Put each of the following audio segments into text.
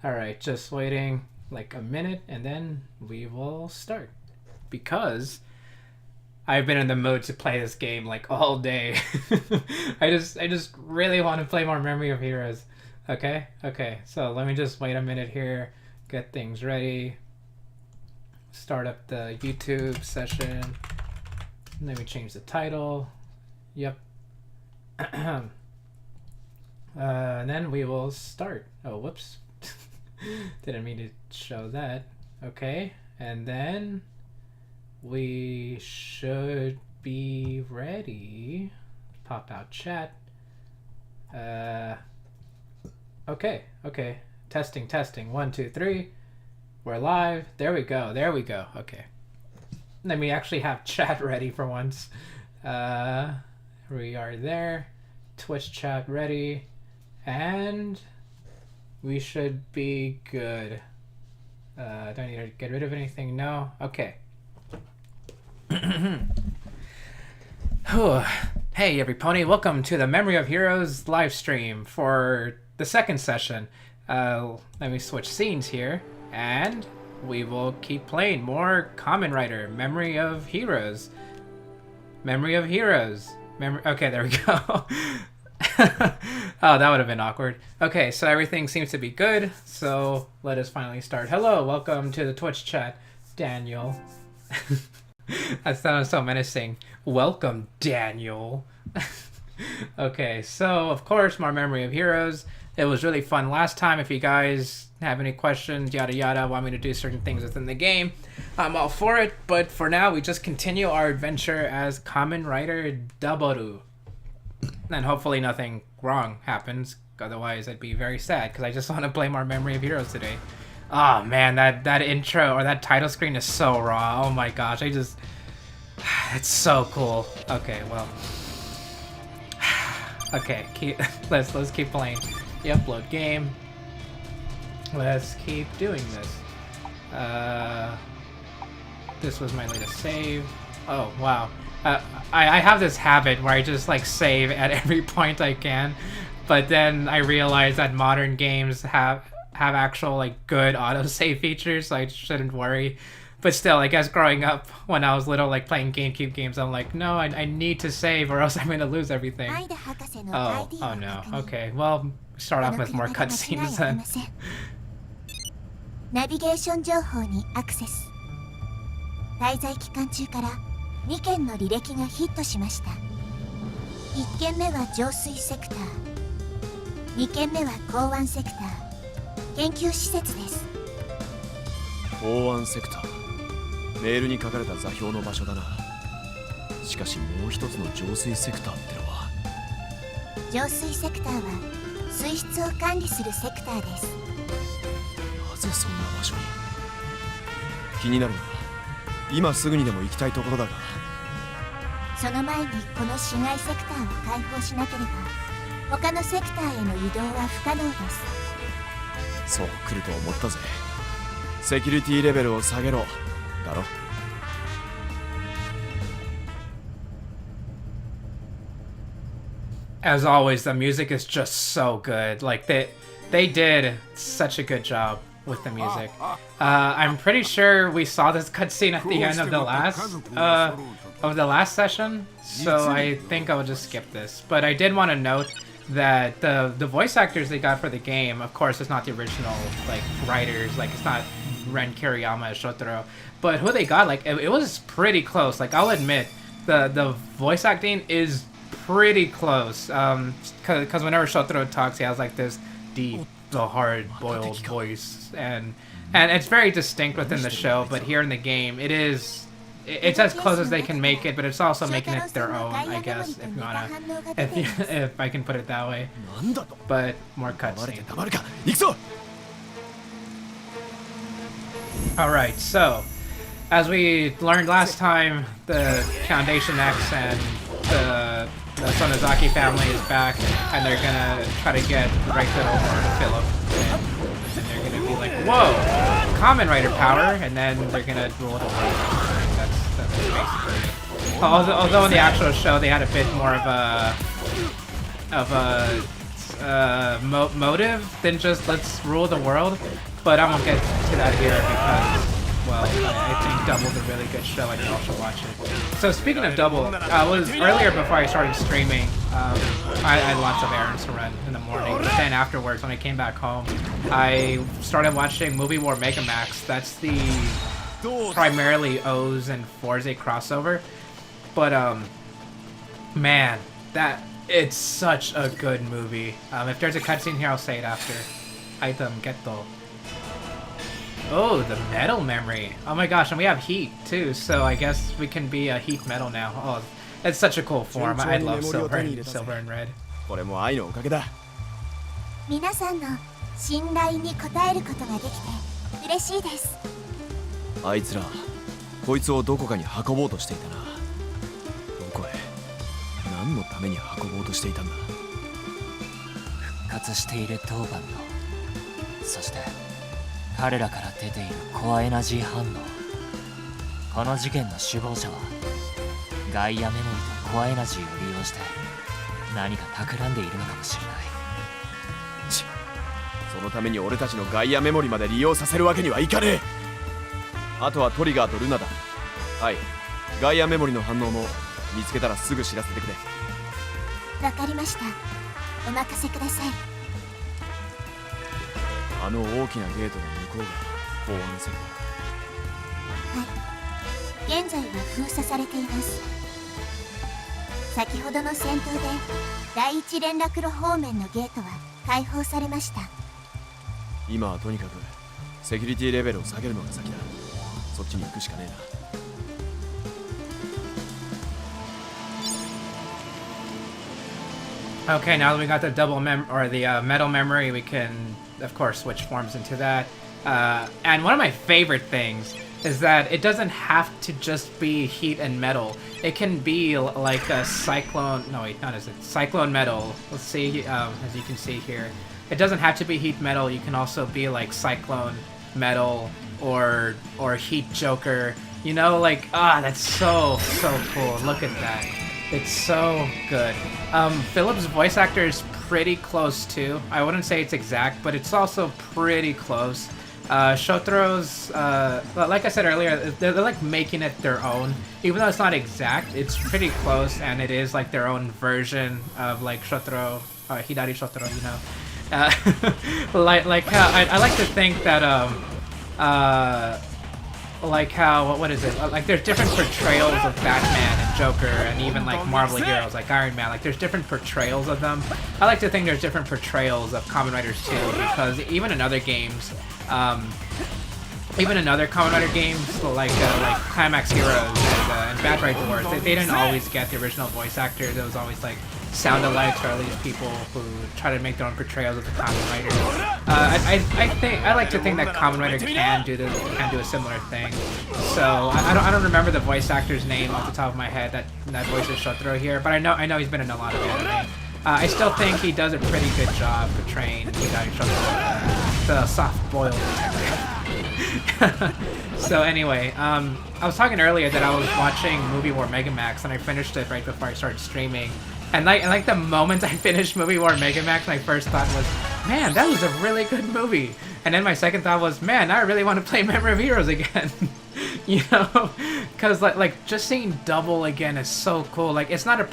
Alright, just waiting like a minute and then we will start. Because I've been in the mood to play this game like all day. I just really want to play more Memory of Heroes. Okay? Okay, so let me just wait a minute here, get things ready, start up the YouTube session. Let me change the title. Yep. And then we will start. Oh, whoops. Didn't mean to show that. Okay, and then we should be ready. Pop out chat. Okay. Testing. 1, 2, 3. We're live. There we go. Okay. Let me actually have chat ready for once. We are there. Twitch chat ready. And we should be good. Do I need to get rid of anything? No? Okay. Hey everypony, welcome to the Memory of Heroes live stream for the second session. Let me switch scenes here, and we will keep playing more Kamen Rider, Memory of Heroes. Okay, there we go. Oh, that would have been awkward. Okay, so everything seems to be good, so let us finally start. Hello, welcome to the Twitch chat, Daniel. That sounded so menacing. Welcome, Daniel. Okay, so of course, more Memory of Heroes. It was really fun last time. If you guys have any questions, yada yada, want me to do certain things within the game, I'm all for it. But for now, we just continue our adventure as Kamen Rider Daboru. And hopefully nothing wrong happens. Otherwise, I'd be very sad because I just want to play more Memory of Heroes today. Oh man, that intro or that title screen is so raw. Oh my gosh, it's so cool. Okay, well, okay, let's keep playing. Yep, load game. Let's keep doing this. This was my latest save. Oh wow. I have this habit where I just like save at every point I can, but then I realize that modern games have actual like good autosave features, so I shouldn't worry. But still, I guess growing up when I was little, like playing GameCube games, I'm like, no, I need to save or else I'm gonna lose everything. Oh no. Okay, well, start off with more cutscenes then. Navigation 情報にアクセス。滞在期間中から2件の履歴がヒットしました。1件目は浄水セクター、2件目は港湾セクター、研究施設です。港湾セクター、メールに書かれた座標の場所だな。しかしもう一つの浄水セクターってのは。浄水セクターは水質を管理するセクターです。なぜそんな場所に。気になるな。今すぐにでも行きたいところだが。その前にこの市街セクターを開放しなければ他のセクターへの移動は不可能です。そう来ると思ったぜ。セキュリティレベルを下げろだろ。As always, the music is just so good. Like they did such a good job with the music. I'm pretty sure we saw this cutscene at the end of the last session, so I think I will just skip this. But I did want to note that the voice actors they got for the game, of course, it's not the original like writers. Like it's not Ren Kiriyama as Shotaro, but who they got, like it was pretty close. Like I'll admit, the voice acting is pretty close. Because whenever Shotaro talks, he has like this deep, the hard-boiled voice, and it's very distinct within the show. But here in the game, it's as close as they can make it, but it's also making it their own, I guess, if I can put it that way. But more cutscenes. Alright, so as we learned last time, the Foundation X and the Sonozaki family is back, and they're gonna try to get Raito or Philip, and they're gonna be like, whoa, Kamen Rider power, and then they're gonna rule the world. That's basically it. Although in the actual show they had a bit more of a motive than just let's rule the world, but I won't get to that here because, well, I think Double's a really good show and you all should watch it. So speaking of Double, was earlier before I started streaming, I had lots of errands to run in the morning, but then afterwards when I came back home, I started watching Movie War Mega Max. That's the primarily O's and Forza crossover, but man, it's such a good movie. If there's a cutscene here, I'll say it after. Item geto. Oh, the metal memory. Oh my gosh, and we have heat too, so I guess we can be a heat metal now. Oh, it's such a cool form. I love silver and red. これも愛のおかげだ。皆さんの信頼に応えることができて嬉しいです。あいつら、こいつをどこかに運ぼうとしていたな。どこへ、何のために運ぼうとしていたんだ。復活している当番の、そして彼らから出ているコアエナジー反応。この事件の首謀者はガイアメモリとコアエナジーを利用して何か企んでいるのかもしれない。そのために俺たちのガイアメモリまで利用させるわけにはいかねえ。あとはトリガーとルナだ。はい、ガイアメモリの反応も見つけたらすぐ知らせてくれ。わかりました。お任せください。あの大きなゲートの向こうが保安セクはい、現在は封鎖されています。先ほどの戦闘で第一連絡路方面のゲートは開放されました。今はとにかくセキュリティレベルを下げるのが先だ。そっちに行くしかねえな。 Okay, now that we got the double metal memory, we can, of course, switch forms into that. And one of my favorite things is that it doesn't have to just be heat and metal. It can be like a cyclone. No, wait, not as it. Cyclone metal. Let's see, as you can see here. It doesn't have to be heat metal. You can also be like cyclone metal or heat joker. You know, like, that's so cool. Look at that. It's so good. Philip's voice actor is pretty close too. I wouldn't say it's exact, but it's also pretty close. Shotaro's, like I said earlier, they're like making it their own. Even though it's not exact, it's pretty close, and it is like their own version of like Shotaro, Hidari Shotaro, you know. Like how I like to think that like how, what is it? Like there's different portrayals of Batman and Joker and even like Marvel heroes like Iron Man. Like there's different portrayals of them. I like to think there's different portrayals of Kamen Riders too, because even in other games, even in other Kamen Rider games like Climax Heroes and Bad Right Wars, they didn't always get the original voice actors. It was always like sound-alikes, or at least people who try to make their own portrayals of the Kamen Rider. I like to think that Kamen Rider can do a similar thing. So I don't remember the voice actor's name off the top of my head that voices Shotaro here, but I know he's been in a lot of anime. I still think he does a pretty good job portraying Hidari Shotaro, the soft-boiled detective. So anyway, I was talking earlier that I was watching Movie War Mega Max, and I finished it right before I started streaming. And like the moment I finished Movie War Mega Max, my first thought was, man, that was a really good movie. And then my second thought was, man, I really want to play Memory of Heroes again. You know, because like just seeing Double again is so cool. Like it's not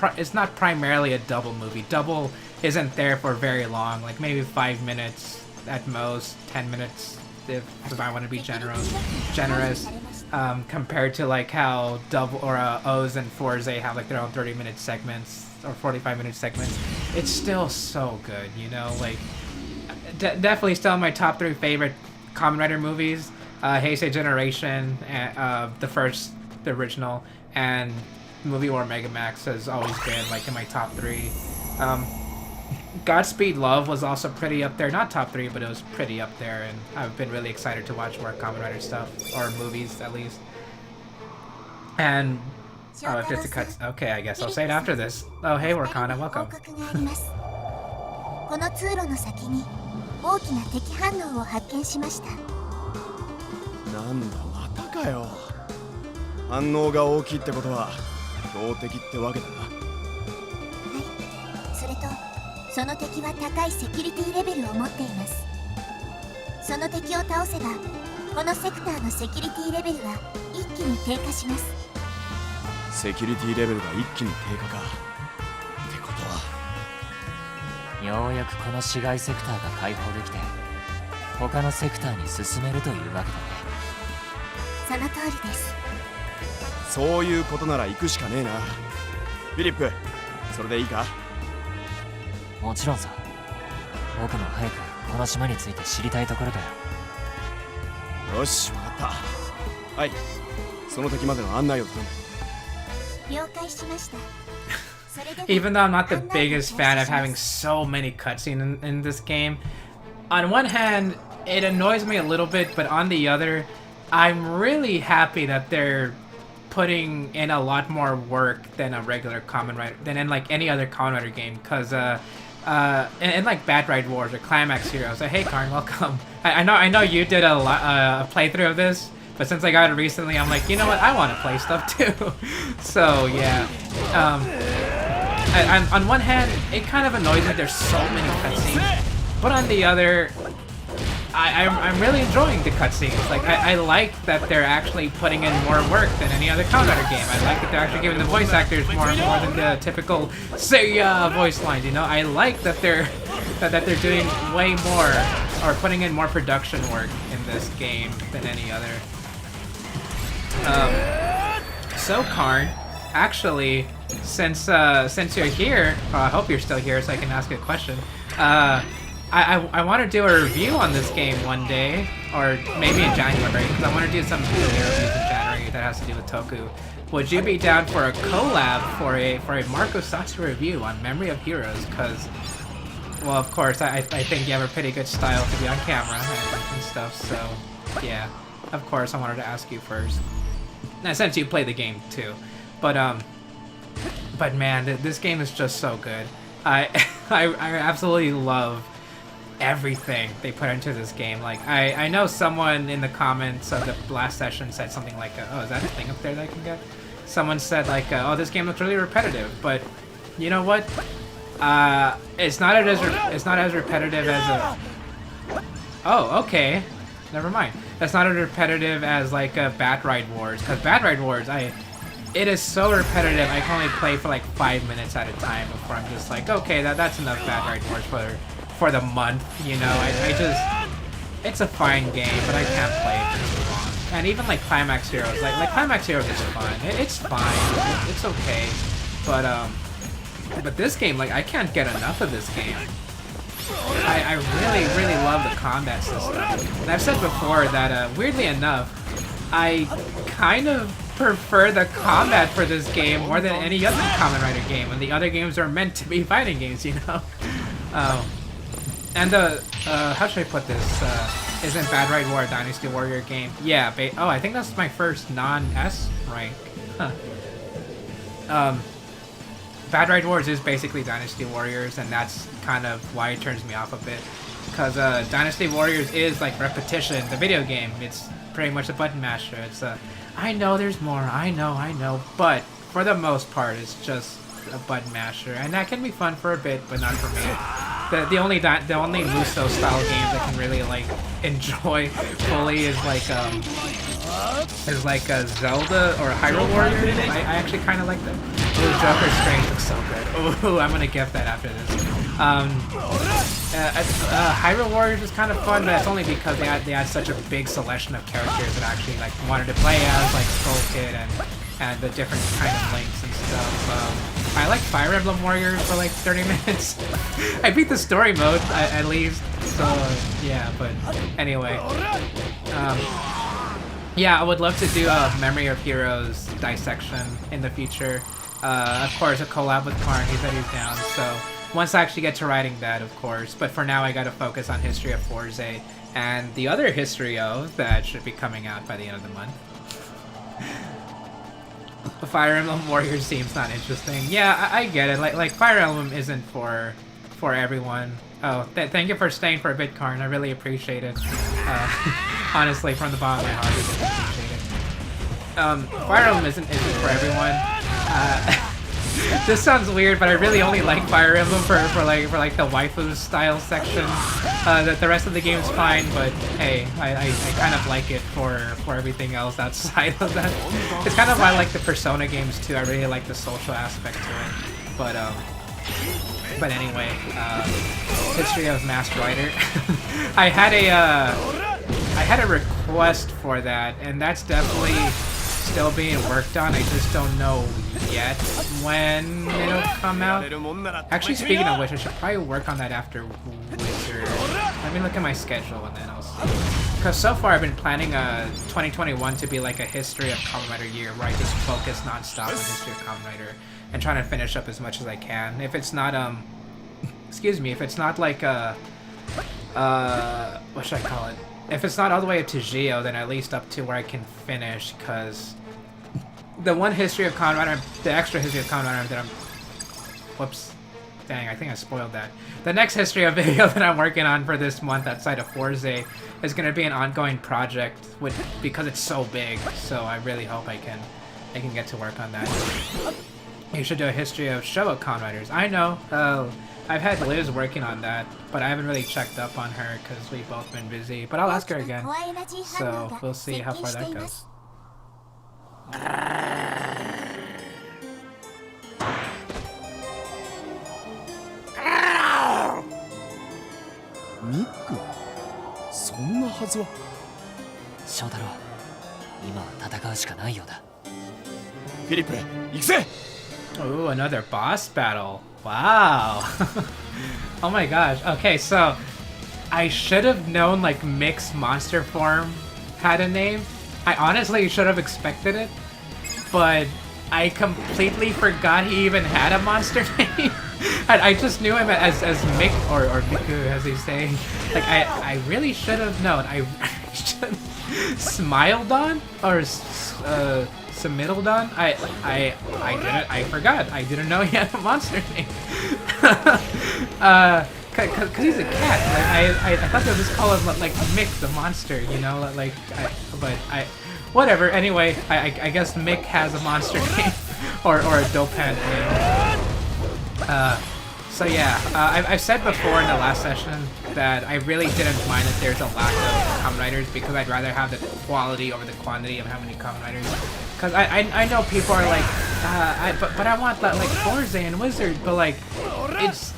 primarily a Double movie. Double isn't there for very long, like maybe 5 minutes at most, 10 minutes if I want to be generous. Compared to like how Double or O's and Forza have like their own 30-minute segments or 45-minute segments. It's still so good, you know. Like definitely still my top 3 favorite Kamen Rider movies. Heisei Generation, the original, and Movie War Mega Max has always been like in my top 3. Godspeed Love was also pretty up there, not top 3, but it was pretty up there, and I've been really excited to watch more Kamen Rider stuff, or movies at least. And if there's a cut, okay, I guess I'll say it after this. Oh, hey, Wakana, welcome. この通路の先に大きな敵反応を発見しました。なんだまたかよ。反応が大きいってことは強敵ってわけだな。はい、それとその敵は高いセキュリティレベルを持っています。その敵を倒せばこのセクターのセキュリティレベルは一気に低下します。セキュリティレベルが一気に低下か。ってことはようやくこの市街セクターが開放できて他のセクターに進めるというわけだね。その通りです。そういうことなら行くしかねえな。フィリップ、それでいいか？もちろんさ。僕も早くこの島について知りたいところだよ。よし、わかった。はい、その時までの案内を頼む。了解しました。それでは Even though I'm not the 案内を biggest fan of お知らせ having します so many cutscenes in this game, on one hand, it annoys me a little bit, but on the other, I'm really happy that they're putting in a lot more work than a regular Kamen Rider, than in like any other Kamen Rider game, because in like Bad Ride Wars or Climax Heroes. Hey Karn, welcome. I know you did a playthrough of this, but since I got it recently, I'm like, you know what, I want to play stuff too. So yeah. On one hand, it kind of annoys me there's so many cutscenes, but on the other, I'm really enjoying the cutscenes. Like, I like that they're actually putting in more work than any other Kamen Rider game. I like that they're actually giving the voice actors more than the typical "say voice lines. You know, I like that they're doing way more or putting in more production work in this game than any other. So Karn, actually, since you're here, I hope you're still here so I can ask you a question. I want to do a review on this game one day, or maybe in January, because I want to do some video reviews in January that has to do with Toku. Would you be down for a collab for a Marcosatsu review on Memory of Heroes? Because, well, of course, I think you have a pretty good style to be on camera and stuff, so yeah. Of course, I wanted to ask you first. Now, since you play the game too, but man, this game is just so good. I absolutely love everything they put into this game. Like, I know someone in the comments of the last session said something like, oh, is that a thing up there that I can get? Someone said like, oh, this game looks really repetitive, but you know what? It's not as repetitive as a... Oh, okay. Never mind. That's not as repetitive as like Bad Ride Wars, because Bad Ride Wars, it is so repetitive. I can only play for like 5 minutes at a time before I'm just like, okay, that's enough Bad Ride Wars for the month, you know. I just, it's a fine game, but I can't play it for too long. And even like Climax Heroes, like Climax Heroes is fun. It's fine. It's okay. But this game, like, I can't get enough of this game. I really love the combat system. And I've said before that, weirdly enough, I kind of prefer the combat for this game more than any other Kamen Rider game, and the other games are meant to be fighting games, you know? And how should I put this? Isn't Bad Ride War a Dynasty Warrior game? Yeah, oh, I think that's my first non-S rank. Huh. Bad Ride Wars is basically Dynasty Warriors, and that's kind of why it turns me off a bit. Because Dynasty Warriors is like repetition, the video game. It's pretty much a button masher. It's I know there's more, I know, but for the most part, it's just a button masher, and that can be fun for a bit, but not for me. The only Muso style games I can really like enjoy fully is like a Zelda or Hyrule Warriors. I actually kind of like them. Ooh, Joker's Strange looks so good. Ooh, I'm gonna get that after this. Hyrule Warriors is kind of fun, but that's only because they had such a big selection of characters that I actually like wanted to play as, like Skull Kid and the different kind of links and stuff. I like Fire Emblem Warriors for like 30 minutes. I beat the story mode at least, so yeah. But anyway, yeah, I would love to do a Memory of Heroes dissection in the future. Of course, a collab with Karn. He said he's down, so once I actually get to writing that, of course. But for now, I gotta focus on History of Forze and the other History of that should be coming out by the end of the month. Fire Emblem Warriors seems not interesting. Yeah, I get it. Like Fire Emblem isn't for everyone. Oh, thank you for staying for a bit, Karn. I really appreciate it. Honestly, from the bottom of my heart, I really appreciate it. Fire Emblem isn't for everyone. This sounds weird, but I really only like Fire Emblem for the waifu style section. The rest of the game is fine, but hey, I kind of like it for everything else outside of that. It's kind of why I like the Persona games too. I really like the social aspect to it. But anyway, history of Master Rider. I had a request for that, and that's definitely still being worked on. I just don't know yet when it'll come out. Actually, speaking of which, I should probably work on that after Wizard. Let me look at my schedule and then I'll see. Because so far I've been planning 2021 to be like a history of Kamen Rider year, where I just focus non-stop on history of Kamen Rider and trying to finish up as much as I can. If it's not excuse me, if it's not like what should I call it? If it's not all the way up to Geo, then at least up to where I can finish, because the one history of Kamen Rider, the extra history of Kamen Rider that I'm... Whoops. Dang, I think I spoiled that. The next history of video that I'm working on for this month outside of Forza is going to be an ongoing project because it's so big, so I really hope I can get to work on that. You should do a history of Showa Kamen Riders. I know. I've had Liz working on that, but I haven't really checked up on her because we've both been busy. But I'll ask her again. So we'll see how far that goes. Miku? そんなはずは。翔太郎、今は戦うしかないようだ。フィリップ、行くぜ! Ooh, another boss battle. Wow. Oh my gosh. Okay, so I should have known like Mick's monster form had a name. I honestly should have expected it, but I completely forgot he even had a monster name. I just knew him as Mick or Miku, as he's saying. Like I really should have known. I should Smilodon or Smilodon? I forgot. I didn't know he had a monster name. Cause he's a cat. Like I thought they would just call him like Mick the monster, you know? Whatever. Anyway, I guess Mick has a monster name or a Dopan name. So yeah, I've said before in the last session that I really didn't mind that there's a lack of Kamen Riders, because I'd rather have the quality over the quantity of how many Kamen Riders. Because I know people are like, but I want that like Forza and Wizard, but like,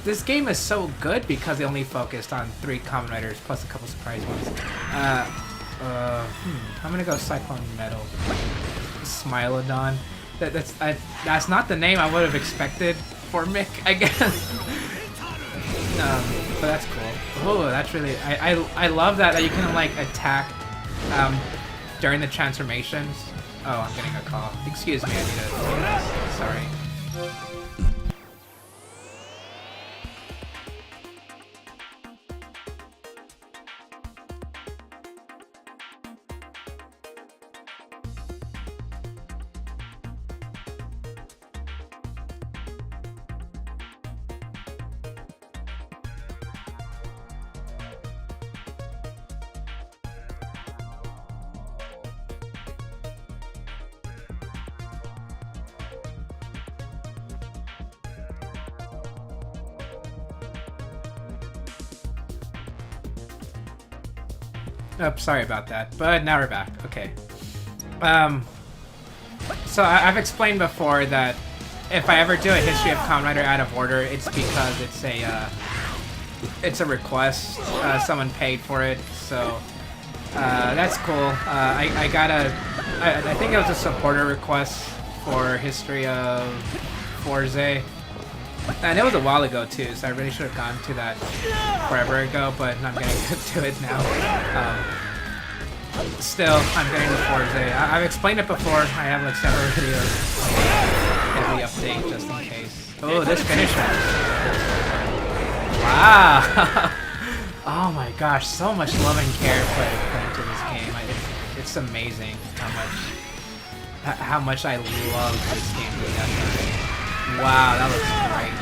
this game is so good because they only focused on 3 Kamen Riders plus a couple surprise ones. I'm gonna go Cyclone Metal. Smilodon. That's not the name I would have expected for Mick, I guess. But that's cool. Oh, that's really... I love that you can, like, attack during the transformations. Oh, I'm getting a call. Excuse me, I need to... Sorry. Oh, sorry about that, but now we're back. Okay. So I've explained before that if I ever do a history of Kamen Rider out of order, it's because it's a request. Someone paid for it, so that's cool. I think it was a supporter request for history of Forza. And it was a while ago too, so I really should have gone to that forever ago, but I'm getting to it now. Still, I'm getting to Forza. I've explained it before. I have like several videos. Every update, just in case. Oh, this finisher. Wow! Oh my gosh, so much love and care put into this game. It's amazing how much I love this game to death. Wow, that looks great.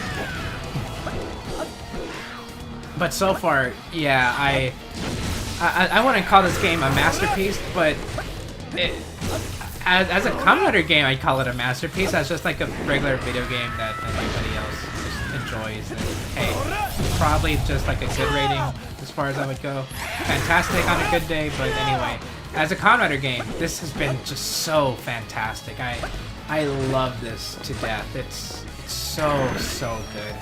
But so far, yeah, I wouldn't call this game a masterpiece, but as a Kamen Rider game, I'd call it a masterpiece. As just like a regular video game that anybody else just enjoys. And, hey, probably just like a good rating as far as I would go. Fantastic on a good day, but anyway, as a Kamen Rider game, this has been just so fantastic. I love this to death. It's so good.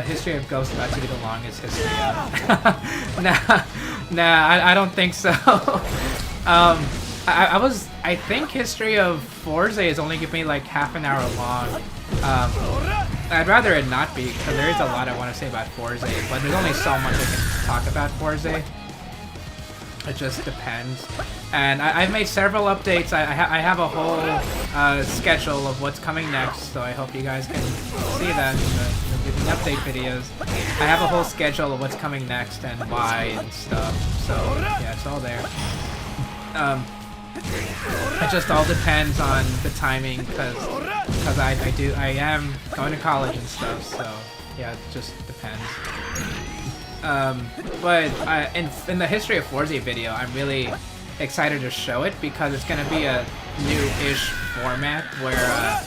History of Ghost about to be the longest history of. nah, I don't think so. I think History of Forza is only giving me like half an hour long. I'd rather it not be, because there is a lot I want to say about Forza, but there's only so much I can talk about Forza. It just depends. And I've made several updates. I have a whole schedule of what's coming next, so I hope you guys can see that in the update videos. I have a whole schedule of what's coming next and why and stuff, so yeah, it's all there. It just all depends on the timing, because I am going to college and stuff, so yeah, it just depends. But in the History of Forza video, I'm really excited to show it because it's going to be a new-ish format where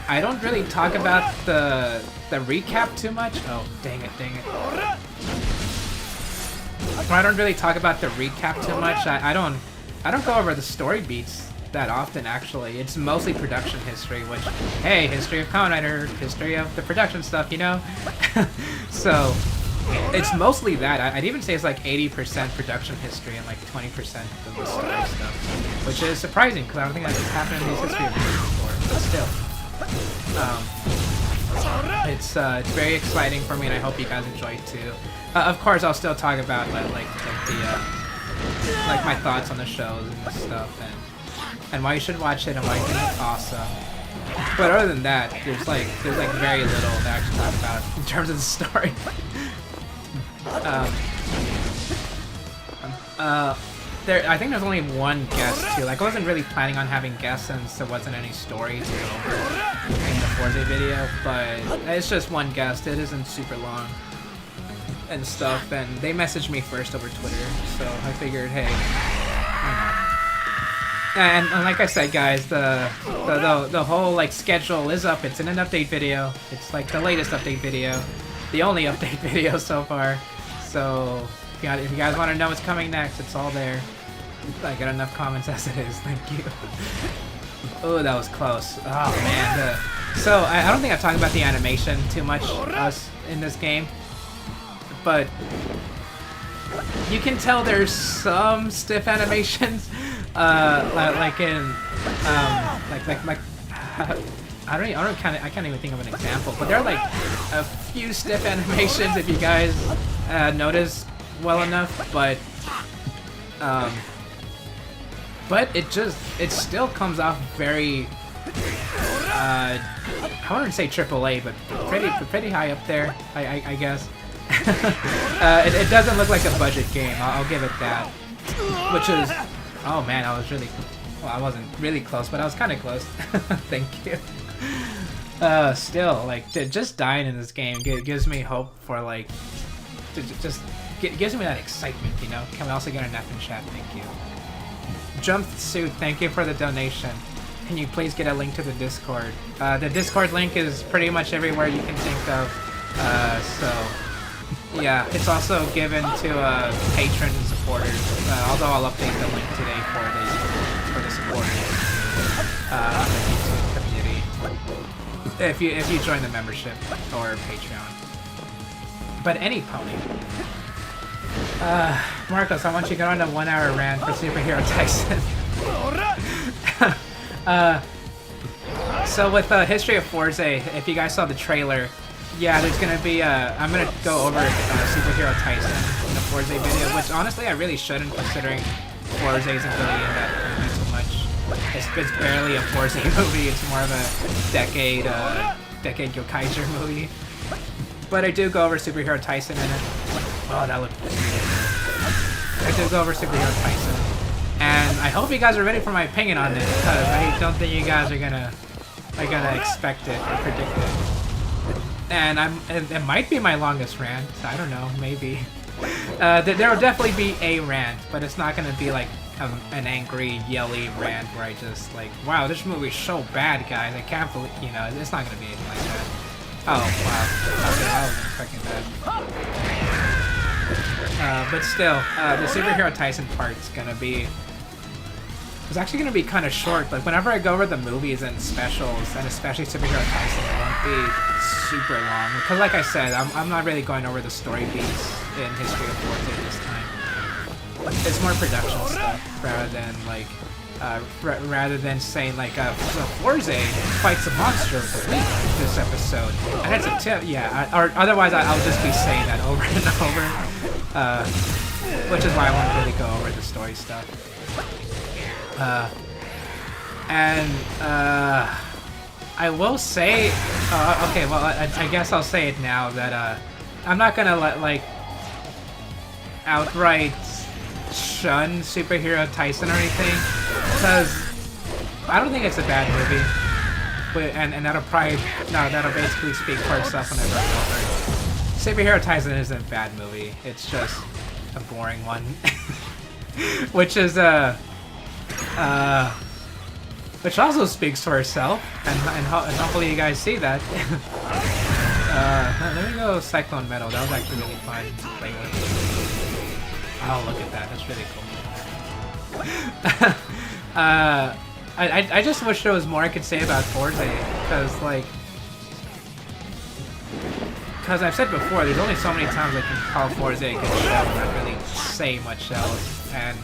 I don't really talk about the recap too much. Oh, dang it. I don't really talk about the recap too much. I don't go over the story beats that often, actually. It's mostly production history, which, hey, history of Kamen Rider, history of the production stuff, you know? So it's mostly that. I'd even say it's like 80% production history and like 20% of the story stuff, which is surprising because I don't think that's happened in these history videos before, but still. It's very exciting for me, and I hope you guys enjoy it too. Of course, I'll still talk about like my thoughts on the shows and stuff, and why you should watch it and why you think it's awesome. But other than that, there's like very little to actually talk about in terms of the story. I think there's only one guest too. Like, I wasn't really planning on having guests since there wasn't any story to go over in the Forza video, but it's just one guest. It isn't super long and stuff, and they messaged me first over Twitter, so I figured, hey, why not? And like I said, guys, the whole like schedule is up. It's in an update video. It's like the latest update video, the only update video so far. So if you guys want to know what's coming next, it's all there. I got enough comments as it is. Thank you. Oh, that was close. Oh man. So I don't think I've talked about the animation too much in this game, but you can tell there's some stiff animations, like in I can't even think of an example, but there are like a few stiff animations if you guys notice well enough, but it still comes off very I wouldn't say AAA, but pretty high up there, I guess. It doesn't look like a budget game, I'll give it that. Which is, oh man, I wasn't really close, but I was kind of close. Thank you. Still, like, just dying in this game gives me hope for, like, gives me that excitement, you know? Can we also get an F in chat? Thank you. Jumpsuit, thank you for the donation. Can you please get a link to the Discord? The Discord link is pretty much everywhere you can think of. So, yeah, it's also given to patron supporters. Although I'll update the link today for the supporters on the YouTube community. If you join the membership or Patreon. But any pony. Marcos, I want you to go on a 1 hour rant for Superhero Tyson. So with History of Forza, if you guys saw the trailer, yeah, there's gonna be I'm gonna go over Superhero Tyson in the Forza video, which honestly I really shouldn't, considering Forza isn't really in that movie too much. It's barely a Forza movie. It's more of a decade Gokaiger movie. But I do go over Superhero Tyson in it. Oh, that looked beautiful. I do go over Superhero Tyson. And I hope you guys are ready for my opinion on this, because I don't think you guys are gonna expect it or predict it. And it might be my longest rant. I don't know, maybe. There will definitely be a rant, but it's not gonna be like an angry, yelly rant where I just like, wow, this movie's so bad, guys. I can't believe, you know, it's not gonna be anything like that. Oh wow, okay, I wasn't expecting that. But still, the superhero Tyson part's gonna be. It's actually gonna be kind of short. Like whenever I go over the movies and specials, and especially superhero Tyson, it won't be super long. Because like I said, I'm not really going over the story beats in History of Forza this time. It's more production stuff rather than like, rather than saying like, Forza fights a monster of the week this episode. And it's a tip, yeah. Or otherwise, I'll just be saying that over and over. Which is why I won't really go over the story stuff. I will say, okay, well, I guess I'll say it now that I'm not gonna let like outright shun superhero Tyson or anything, because I don't think it's a bad movie. And that'll probably that'll basically speak for itself whenever I go over it. Superhero Tyson isn't a bad movie. It's just a boring one, which is which also speaks for itself, and hopefully you guys see that. Let me go Cyclone Metal. That was actually really fun to play with. Oh, look at that. That's really cool. I just wish there was more I could say about Forza, because I've said before, there's only so many times I can call Forza a good show and not really say much else, and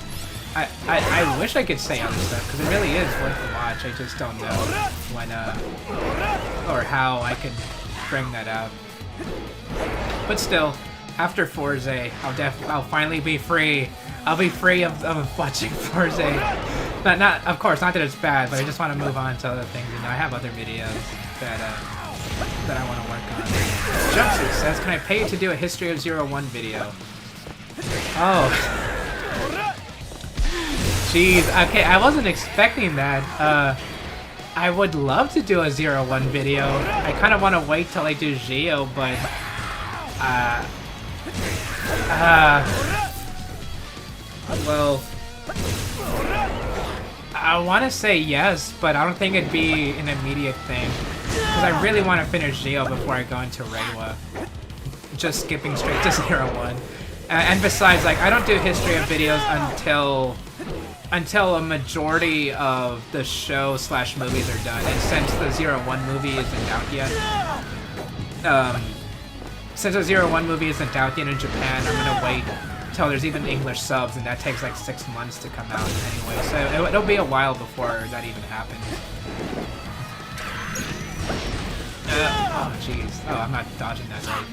I wish I could say other stuff, because it really is worth the watch. I just don't know when, or how I could bring that up. But still, after Forza, I'll finally be free. I'll be free of watching Forza. Not, of course, not that it's bad, but I just want to move on to other things. You know, I have other videos that I want to work on. Jumpsuit says, "Can I pay you to do a History of 01 video?" Oh. Jeez, okay, I wasn't expecting that. I would love to do a 01 video. I kind of want to wait till I do Geo, but well, I want to say yes, but I don't think it'd be an immediate thing, because I really want to finish Geo before I go into Reiwa. Just skipping straight to 01. And besides, like, I don't do history of videos until a majority of the show / movies are done. And since the 01 movie isn't out yet, since the 01 movie isn't out yet in Japan, I'm gonna wait till there's even English subs, and that takes like 6 months to come out anyway. So it'll be a while before that even happens. Oh jeez. Oh, I'm not dodging that right.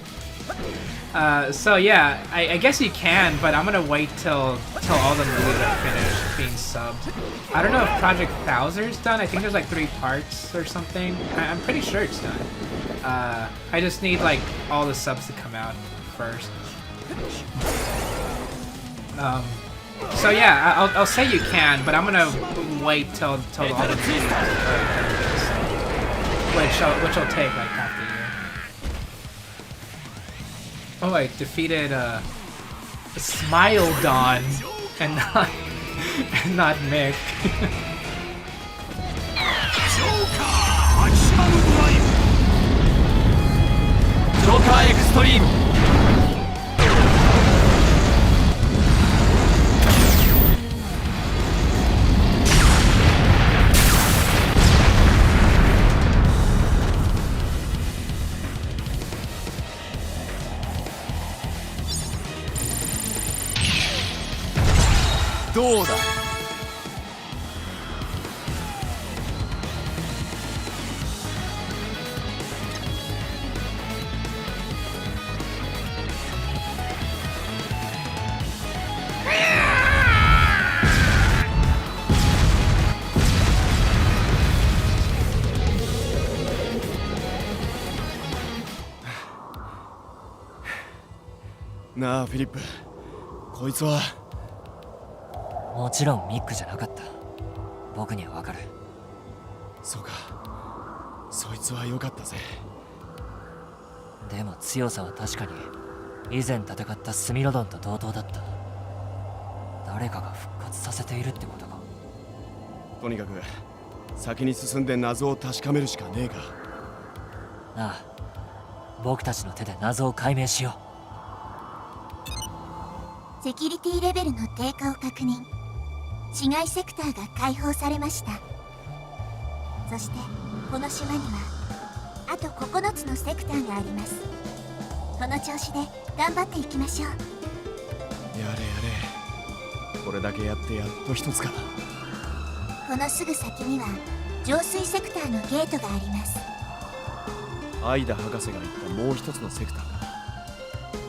So yeah, I guess you can, but I'm gonna wait till all the movies are finished being subbed. I don't know if Project Bowser's done. I think there's like 3 parts or something. I'm pretty sure it's done. I just need like all the subs to come out first. So yeah, I'll say you can, but I'm gonna wait till all the movies are done, which will take like half the year. Oh, I defeated Smilodon and not Mick. Joker Extreme. Doうだ? Na, フィリップ、こいつは。もちろんミックじゃなかった。僕にはわかる。そうか。そいつは良かったぜ。でも強さは確かに以前戦ったスミロドンと同等だった。誰かが復活させているってことか。とにかく先に進んで謎を確かめるしかねえか。ああ、僕たちの手で謎を解明しよう。セキュリティレベルの低下を確認。市街セクターが解放されました。そしてこの島にはあと9つのセクターがあります。この調子で頑張っていきましょう。やれやれ、これだけやってやっと一つか。このすぐ先には浄水セクターのゲートがあります。アイダ博士が言ったもう一つのセクターか。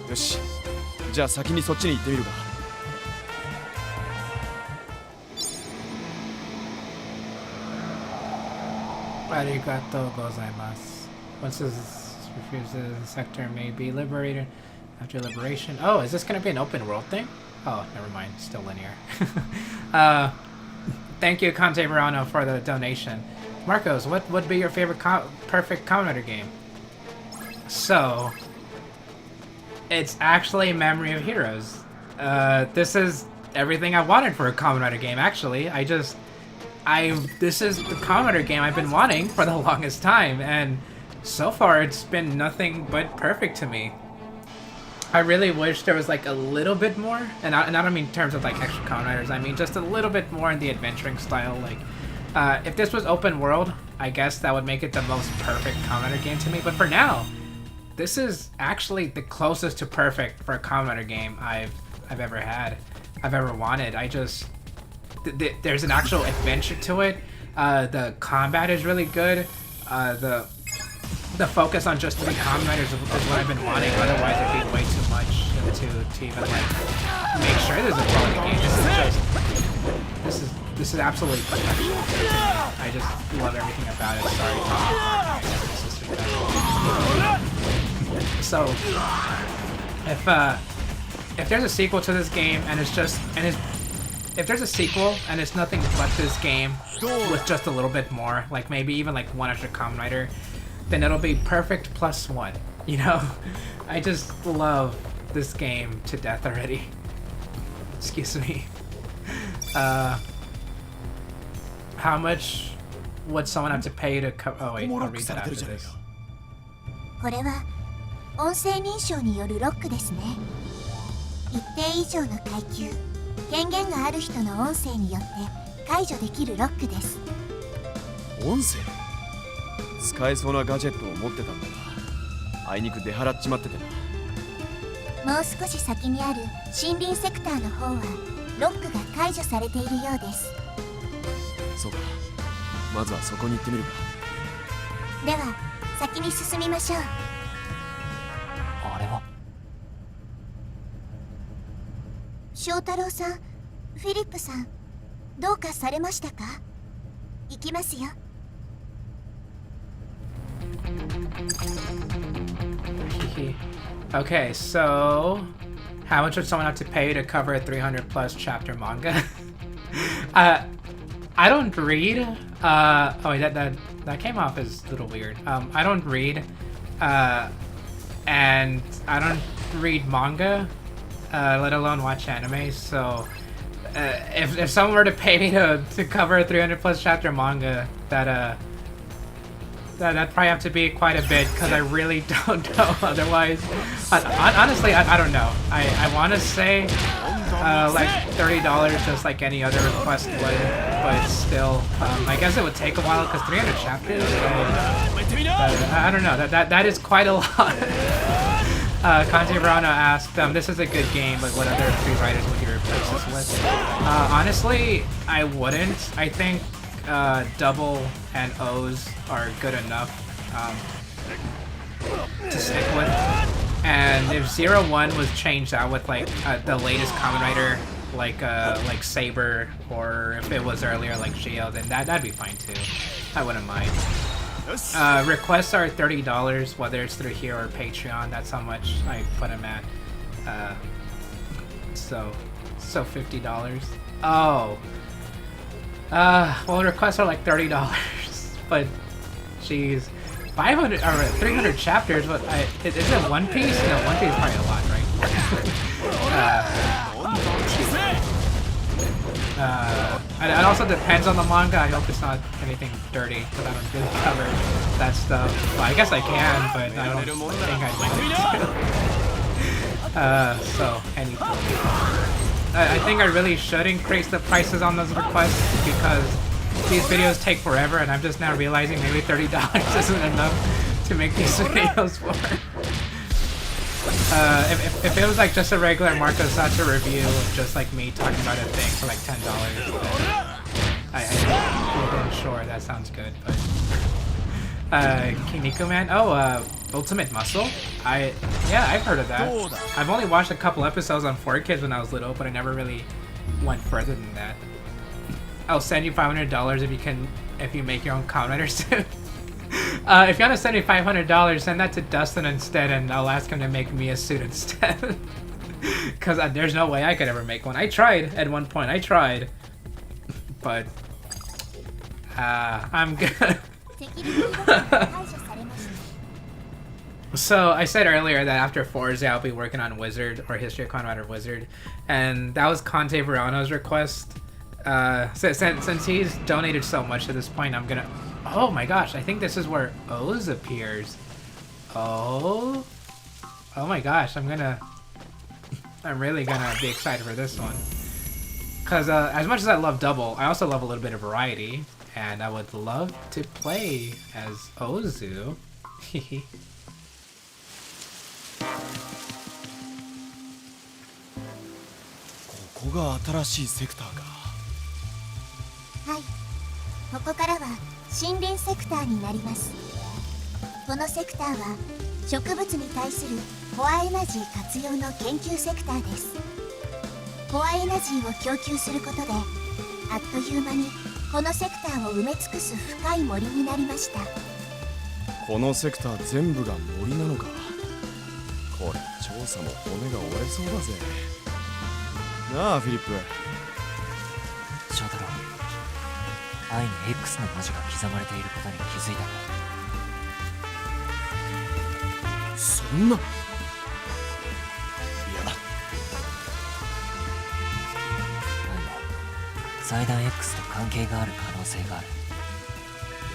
よし、じゃあ先にそっちに行ってみるか。Arigatou gozaimasu. Once this refuses, the sector may be liberated after liberation. Oh, is this going to be an open world thing? Oh, never mind. Still linear. Thank you, Conte Verano, for the donation. Marcos, what would be your favorite perfect Kamen Rider game? So, it's actually Memory of Heroes. This is everything I wanted for a Kamen Rider game, actually. This is the Kamen Rider game I've been wanting for the longest time, and so far it's been nothing but perfect to me. I really wish there was like a little bit more, and I don't mean in terms of like extra Kamen Riders, I mean just a little bit more in the adventuring style. Like, if this was open world, I guess that would make it the most perfect Kamen Rider game to me, but for now, this is actually the closest to perfect for a Kamen Rider game I've ever had, I've ever wanted. There's an actual adventure to it. The combat is really good. The focus on just 3 Kamen Riders is what I've been wanting. Otherwise, it'd be way too much to even like make sure there's a quality game. This is absolutely perfection. I just love everything about it. Sorry. So, if there's a sequel to this game and if there's a sequel and it's nothing but this game with just a little bit more, like maybe even like 1 extra Kamen Rider, then it'll be perfect plus 1, you know? I just love this game to death already. Excuse me. How much would someone have to pay to oh wait, I'll read that after this. これは音声認証によるロックですね。一定以上の階級、権限がある人の音声によって解除できるロックです。音声？使えそうなガジェットを持ってたんだが、あいにく出払っちまっててな。もう少し先にある森林セクターの方はロックが解除されているようです。そうか、まずはそこに行ってみるか。では先に進みましょう。あれは翔太郎さん、フィリップさん、どうかされましたか？行きますよ。Okay, so how much would someone have to pay to cover a 300 plus chapter manga? I don't read. Oh wait, that came off as a little weird. I don't read, and I don't read manga, let alone watch anime. So if someone were to pay me to cover a 300 plus chapter manga, that'd probably have to be quite a bit, because I really don't know otherwise. Honestly, I don't know. I want to say like $30 just like any other request would, but still, I guess it would take a while because 300 chapters, I don't know, that is quite a lot. Kanji Verano asked, this is a good game, but what other 3 writers would you replace this with? Honestly, I wouldn't. I think double and O's are good enough to stick with. And if 01 was changed out with like the latest Kamen Rider, like Saber, or if it was earlier like Geo, then that'd be fine too. I wouldn't mind. Requests are $30, whether it's through here or Patreon. That's how much I put them at. So $50. Oh. Well, requests are like $30, but jeez, 500 or 300 chapters. But is it One Piece? No, One Piece is probably a lot, right? It also depends on the manga. I hope it's not anything dirty, because I don't really cover that stuff. Well, I guess I can, but I don't think I'd want to. So, anything. I think I really should increase the prices on those requests, because these videos take forever, and I'm just now realizing maybe $30 isn't enough to make these videos for. If it was like just a regular Marcosatsu review of just like me talking about a thing for like $10, then sure, that sounds good. But Kinniku Man, Ultimate Muscle. Yeah, I've heard of that. I've only watched a couple episodes on 4Kids when I was little, but I never really went further than that. I'll send you $500 if you make your own Kamen Rider suit. If you want to send me $500, send that to Dustin instead, and I'll ask him to make me a suit instead. Because there's no way I could ever make one. I tried at one point. I tried. But, I'm good. So, I said earlier that after Forza, I'll be working on Wizard, or History of Kamen Rider Wizard. And that was Conte Verano's request. Since he's donated so much at this point, I'm gonna... Oh my gosh, I think this is where Oz appears. Oh my gosh, I'm really gonna be excited for this one. Because as much as I love Double, I also love a little bit of variety. And I would love to play as Ozu. ここが新しいセクターか。はい、ここからは森林セクターになります。このセクターは植物に対するコアエナジー活用の研究セクターです。コアエナジーを供給することで、あっという間にこのセクターを埋め尽くす深い森になりました。このセクター全部が森なのか。これ調査も骨が折れそうだぜ。なあフィリップ。翔太郎、愛に X の文字が刻まれていることに気づいたか。そんな。いや、愛も祭壇 X と関係がある可能性がある。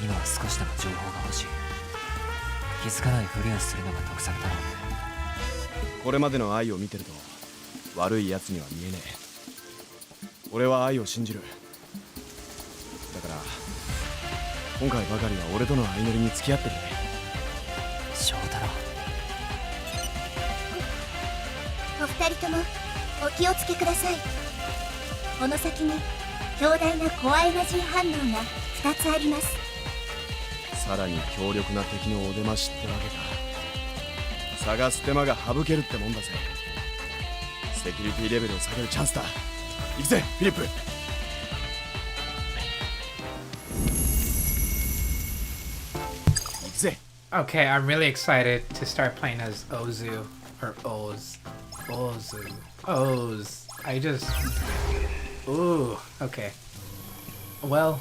今は少しでも情報が欲しい。気づかないふりをするのが得策だろうね。これまでの愛を見てると悪いやつには見えねえ。俺は愛を信じる。だから今回ばかりは俺との相乗りに付き合ってくれ。翔太郎、お二人ともお気をつけください。この先に強大なコアエナジー反応が2つあります。さらに強力な敵のお出ましってわけか。探す手間が省けるってもんだぜ。セキュリティレベルを下げるチャンスだ。行くぜフィリップ。行くぜ。 Okay, I'm really excited to start playing as Ozu, or Oz. I just... Ooh, okay. Well...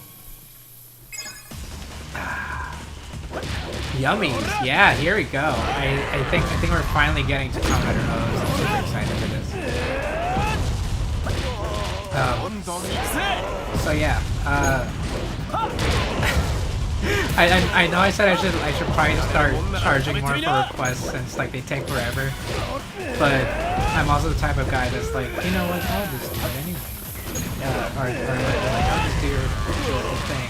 Yummies, yeah, here we go. I think we're finally getting to Kamen Rider Oz. I'm super excited for this. So yeah, I know I said I should probably start charging more for requests since like they take forever, but I'm also the type of guy that's like, you know what, I'll just do it anyway. Or like, I'll just do your thing.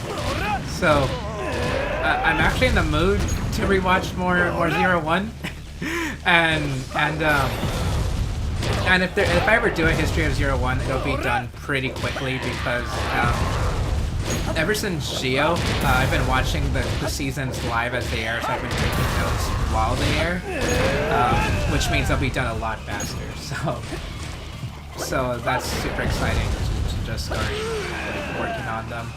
So I'm actually in the mood to rewatch more 01, and if I ever do a history of 01, it'll be done pretty quickly because ever since Geo, I've been watching the seasons live as they air, so I've been taking notes while they air, which means they'll be done a lot faster. So that's super exciting to just start working on them.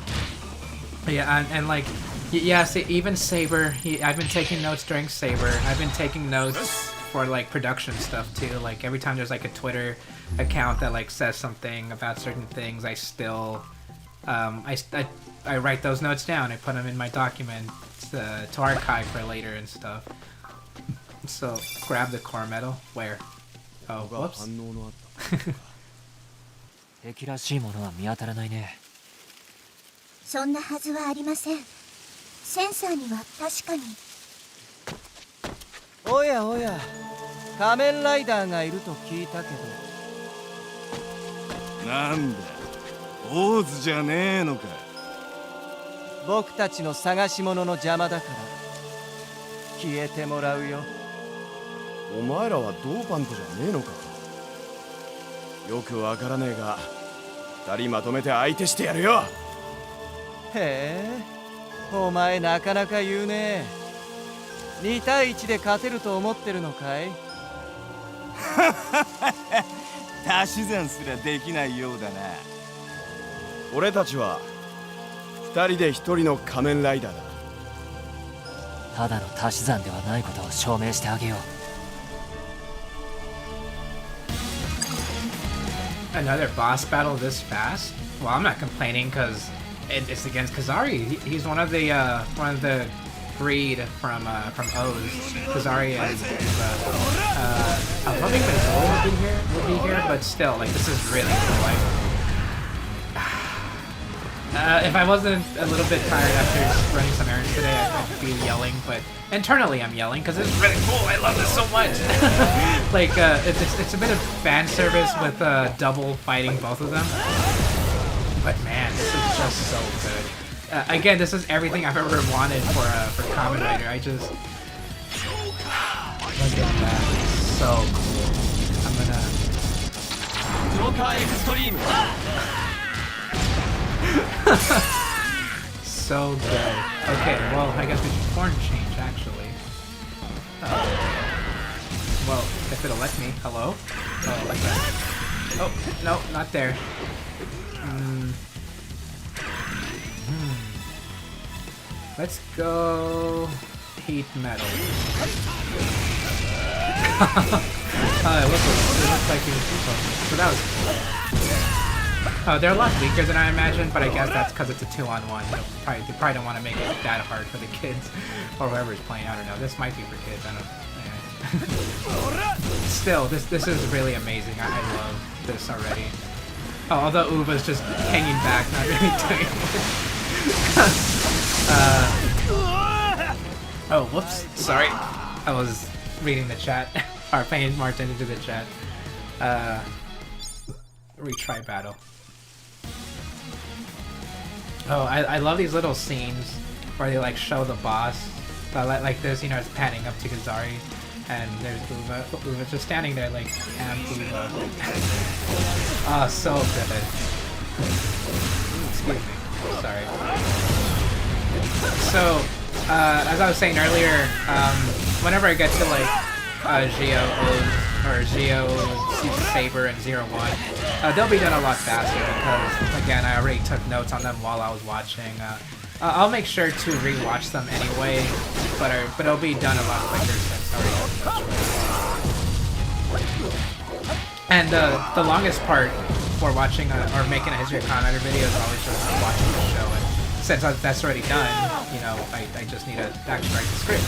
But yeah, and like, yeah, see, even Saber, I've been taking notes during Saber. I've been taking notes for like production stuff too. Like every time there's like a Twitter account that like says something about certain things, I still I write those notes down. I put them in my document to archive for later and stuff. So grab the core medal. Where? Oh, whoops. 敵らしいものは見当たらないね。そんなはずはありません。センサーには確かに。おやおや、仮面ライダーがいると聞いたけど。なんだ、坊主じゃねえのか。僕たちの探し物の邪魔だから消えてもらうよ。お前らはドーパントじゃねえのか。よくわからねえが、二人まとめて相手してやるよ。へえ、お前なかなか言うね。2対1で勝てると思ってるのかい？足し算すらできないようだな。俺たちは二人で一人の仮面ライダーだ。ただの足し算ではないことを証明してあげよう。Another boss battle this fast? Well, I'm not complaining because it's against Kazari. He's one of the breed from O's. Kazari and I'm hoping Mazul will be here, but still, like, this is really cool. If I wasn't a little bit tired after running some errands today, I'd be yelling, but internally I'm yelling because it's really cool. I love this so much. Like, it's a bit of fan service with double fighting both of them. But man, this is just so good. Again, this is everything I've ever wanted for Kamen Rider. I just look at that. It's so cool. I'm gonna. So good. Okay, well, I guess we should form change actually. Well, if it'll let me. Hello? Oh, like that. Oh, no, not there. Let's go heat metal. It looks like he was so that was cool. Oh, they're a lot weaker than I imagined, but I guess that's because it's a 2-on-1. They probably don't want to make it that hard for the kids or whoever's playing. I don't know. This might be for kids. I don't know. Still, this is really amazing. I love this already. Oh, although Uva's just hanging back, not really doing it. Oh, whoops. Sorry. I was reading the chat. Or paying more attention to the chat. Retry battle. Oh, I love these little scenes where they like show the boss. Like this, you know, it's panning up to Kazari, and there's Uva. Uva's just standing there like, and Uva. Oh, so good. Excuse me. Sorry. So, as I was saying earlier, whenever I get to like Geo or Geo, Saber, and 01, they'll be done a lot faster because, again, I already took notes on them while I was watching. I'll make sure to rewatch them anyway, but it'll be done a lot quicker since I already took notes. And the longest part for watching or making a History of Kamen Rider video is always just watching the show. And since that's already done, you know, I just need to actually write the script.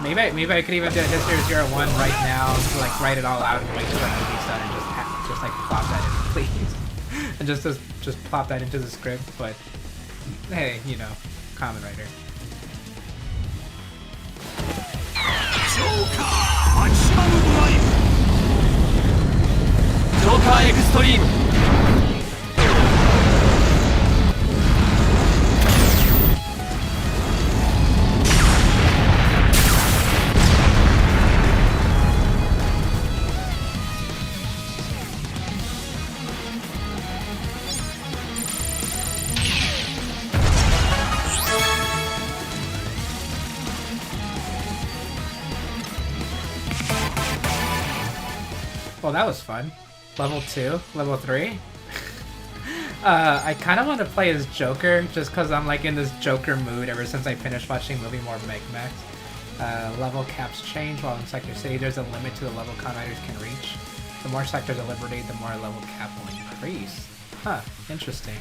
Maybe I could even do a History of 01 right now, like write it all out and wait till the movie's done and just like plop that in, please, and just plop that into the script. But hey, you know, Kamen Rider. Joker Extreme! Well, that was fun. Level 2, level 3. I kind of want to play as Joker just because I'm like in this Joker mood ever since I finished watching Movie More Meg Max. Level caps change while in Sector City. There's a limit to the level Kamen Riders can reach. The more sectors are liberated, the more level cap will increase. Huh, interesting.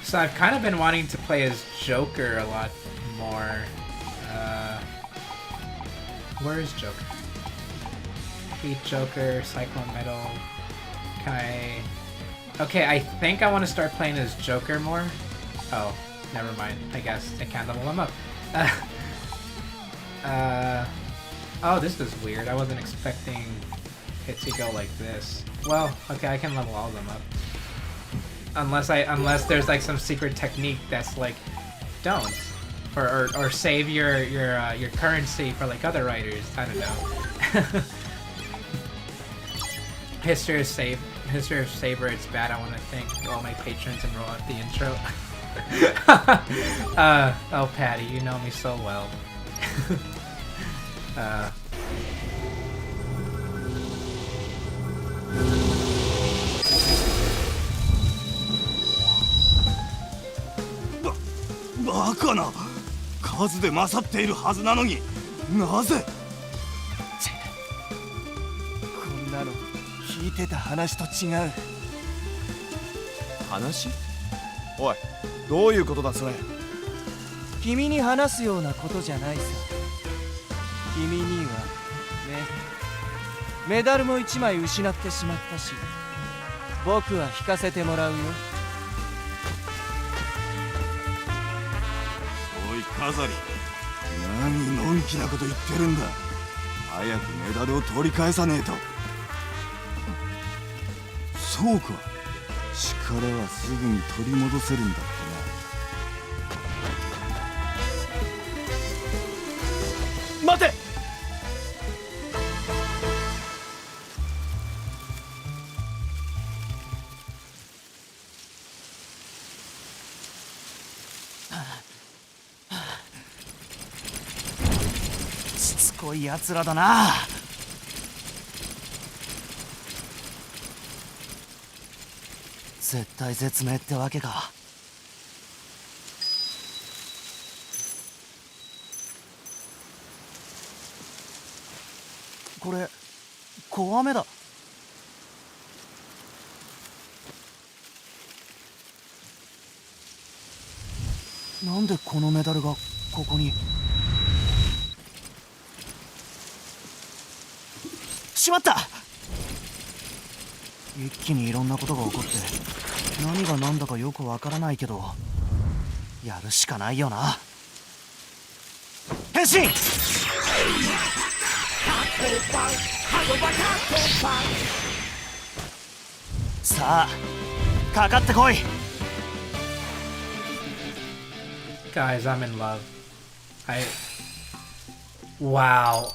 So I've kind of been wanting to play as Joker a lot more. Where is Joker? Beat Joker, Cyclone Metal. Can I... Okay, I think I want to start playing as Joker more. Oh, never mind. I guess I can't level him up. Oh, this is weird. I wasn't expecting it to go like this. Well, okay, I can level all of them up. Unless there's like some secret technique that's like, don't. Or save your currency for like other writers. I don't know. History of Saber, it's bad. I want to thank all my patrons and roll out the intro. Oh Patty, you know me so well.バカな数で勝っているはずなのになぜこんなの聞いてた話と違う。話？おい、どういうことだそれ。君に話すようなことじゃないさ。君にはね、メダルも1枚失ってしまったし、僕は引かせてもらうよ。おいカザリ、何のんきなこと言ってるんだ。早くメダルを取り返さねえと。そうか、力はすぐに取り戻せるんだってな。待て。しつこいやつらだな。絶対絶命ってわけか。これ小雨だ。なんでこのメダルがここに。しまった。一気にいろんなことが起こって何が何だかよくわからないけど、やるしかないよな。変身。さあかかってこい。 Guys, I'm in love. Wow.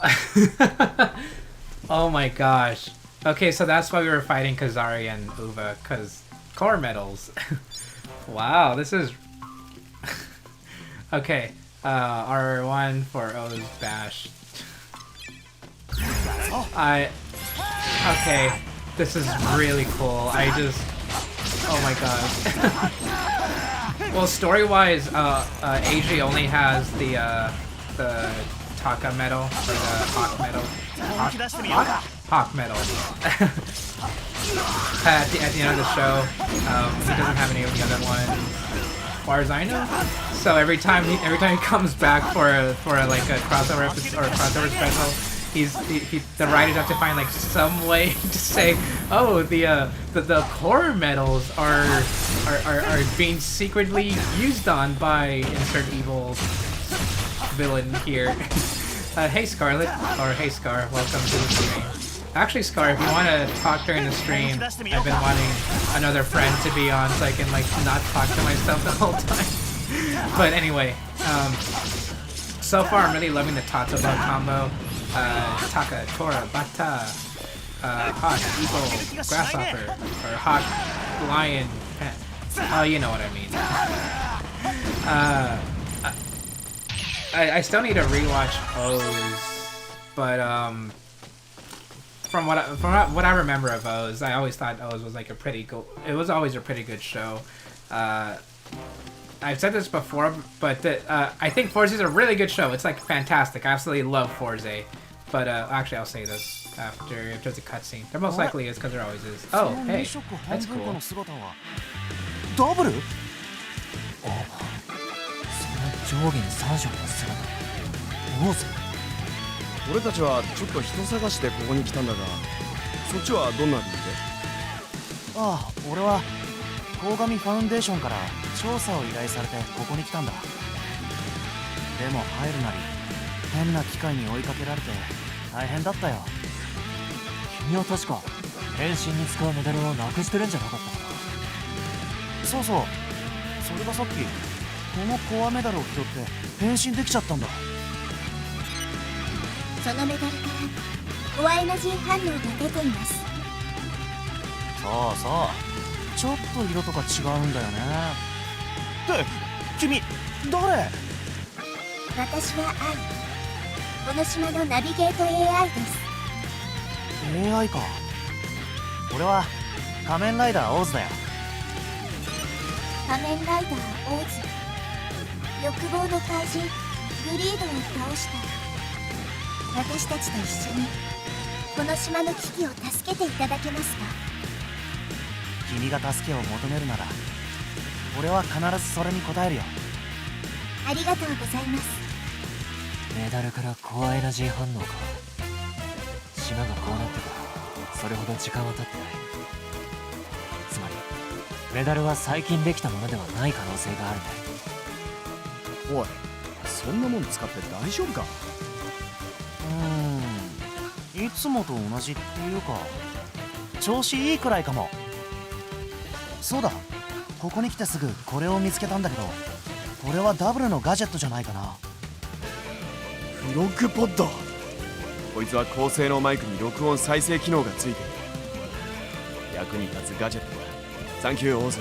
Oh my gosh. Okay, so that's why we were fighting Kazari and Uva, because core medals. Wow, this is... Okay, R1 for O's Bash. Okay, this is really cool. Oh my god. Well, story-wise, AG only has the Taka medal, or the Hawk medal. Hawk medal. at the end of the show, he doesn't have any of the other ones, as far as I know. So every time he comes back for like a crossover episode or a crossover special, the writers have to find like some way to say, oh, the core medals are being secretly used on by insert evil villain here. Hey Scarlet, or hey Scar, welcome to the stream. Actually Scar, if you want to talk during the stream, I've been wanting another friend to be on so I can like not talk to myself the whole time. But anyway, so far I'm really loving the Tatsuba combo. Taka, Tora, Bata, Hawk, Eagle, Grasshopper, or Hawk, Lion, Pet. Oh, you know what I mean. I still need to rewatch O's, but from what I remember of O's, I always thought O's was like it was always a pretty good show. I've said this before, but I think Forza is a really good show. It's like fantastic. I absolutely love Forza. But actually, I'll say this after if there's a cutscene. There most likely is because there always is. Oh, hey, that's cool. ダブル？上下に3色の姿。オーズ？俺たちはちょっと人探しでここに来たんだが、そっちはどんな理由で？ああ、俺は鴻上ファウンデーションから調査を依頼されてここに来たんだ。でも入るなり変な機械に追いかけられて大変だったよ。君は確か変身に使うメダルをなくしてるんじゃなかったかな。そうそう、それがさっきこのコアメダルを拾って変身できちゃったんだ。そのメダルからコアエナジー反応が出ています。そうそう、ちょっと色とか違うんだよね。って君誰？私はアイ、この島のナビゲート AI です。 AI か。俺は仮面ライダーオーズだよ。仮面ライダーオーズ、欲望の怪人グリードを倒した私たちと一緒にこの島の危機を助けていただけますか？君が助けを求めるなら俺は必ずそれに応えるよ。ありがとうございます。メダルからコアエナジー反応か。島がこうなってからそれほど時間は経ってない。つまりメダルは最近できたものではない可能性があるね。おい、そんなもん使って大丈夫か？いつもと同じっていうか調子いいくらいかも。そうだ、ここに来てすぐこれを見つけたんだけど、これはダブルのガジェットじゃないかな。フロッグポッド。こいつは高性能マイクに録音再生機能がついている。役に立つガジェットだ。サンキューオーズ。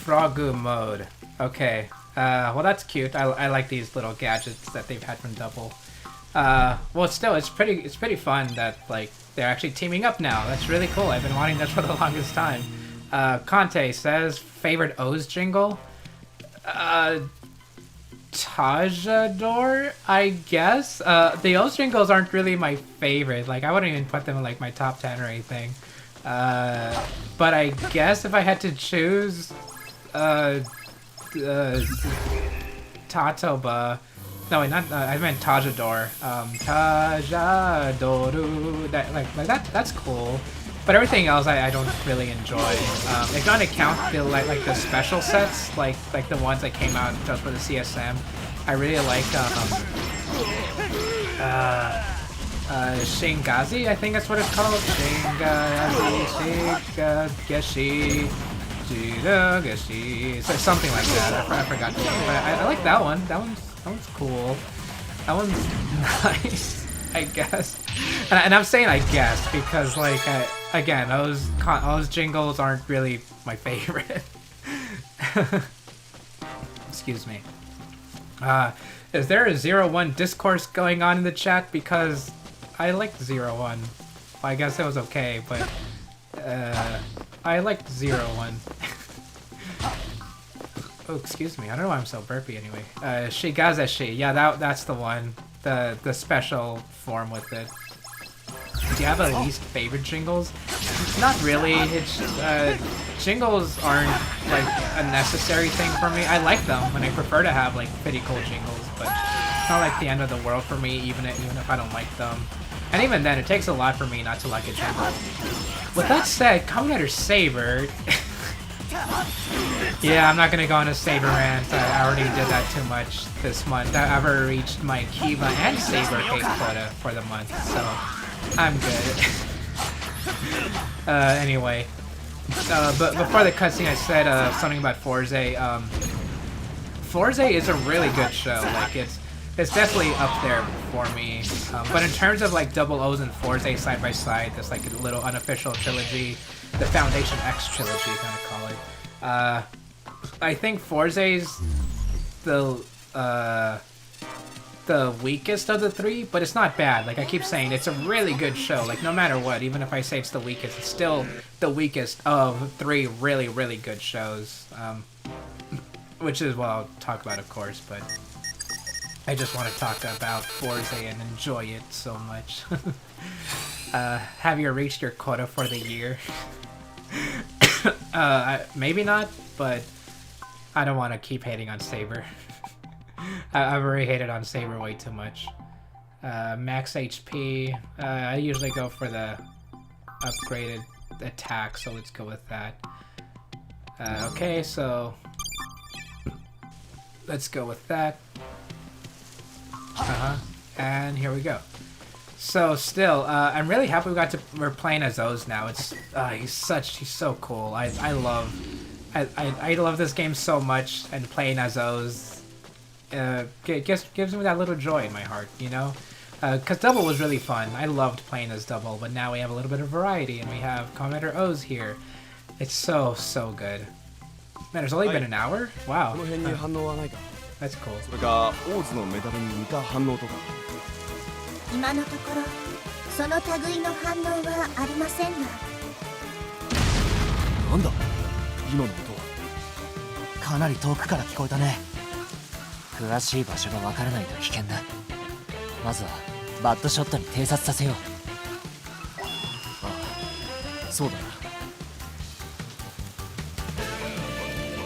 Frog mode. Okay. Well, that's cute. I like these little gadgets that they've had from Double. Well, still, it's pretty fun that like they're actually teaming up now. That's really cool. I've been wanting this for the longest time. Conte says favorite O's jingle. Tajador, I guess. The O's jingles aren't really my favorite. Like I wouldn't even put them in like my top 10 or anything. But I guess if I had to choose, Tatoba. No, wait, not. I meant Tajador. Tajadoru. That's cool. But everything else, I don't really enjoy. If you want to count the like the special sets, like the ones that came out just for the CSM, I really like Shingazi. I think that's what it's called. Shingazi, Geshi, so something like that. I forgot the name, but I like that one. That one's cool. That one's nice, I guess. And I'm saying I guess because like again, those jingles aren't really my favorite. Excuse me. Is there a 0-1 discourse going on in the chat? Because I liked 0-1. Well, I guess it was okay, but I liked 0-1. Oh, excuse me. I don't know why I'm so burpy anyway. Shigazeshi. Yeah, that's the one. The special form with it. Do you have a least favorite jingles? Not really. It's jingles aren't like a necessary thing for me. I like them and I prefer to have like pretty cool jingles, but it's not like the end of the world for me even if I don't like them. And even then, it takes a lot for me not to like a jingle. With that said, Kamen Rider Saber. Yeah, I'm not gonna go on a Saber rant. I already did that too much this month. I've already reached my Kiva and Saber hate quota for the month, so I'm good. Anyway, but before the cutscene, I said something about Forze. Forze is a really good show. Like it's definitely up there for me. But in terms of like Double O's and Forze side by side, this like a little unofficial trilogy, the Foundation X trilogy, kind of call it. I think Forze's the weakest of the three, but it's not bad. Like I keep saying, it's a really good show. Like no matter what, even if I say it's the weakest, it's still the weakest of three really, really good shows. Which is what I'll talk about, of course, but I just want to talk about Forza and enjoy it so much. Have you reached your quota for the year? Maybe not, but I don't want to keep hating on Saber. I've already hated on Saber way too much. Max HP. I usually go for the upgraded attack, so let's go with that. Okay, so let's go with that. And here we go. So still, I'm really happy we're playing as Oz now. It's he's so cool. I love this game so much, and playing as Oz gives me that little joy in my heart, you know? Because Double was really fun. I loved playing as Double, but now we have a little bit of variety, and we have Commander Oz here. It's so good. Man, it's only been an hour? Wow. That's cool. それかオーズのメダルに似た反応とか。今のところその類の反応はありませんが。なんだ今の音は。かなり遠くから聞こえたね。詳しい場所がわからないと危険だ。まずはバッドショットに偵察させよう。ああ、そうだな。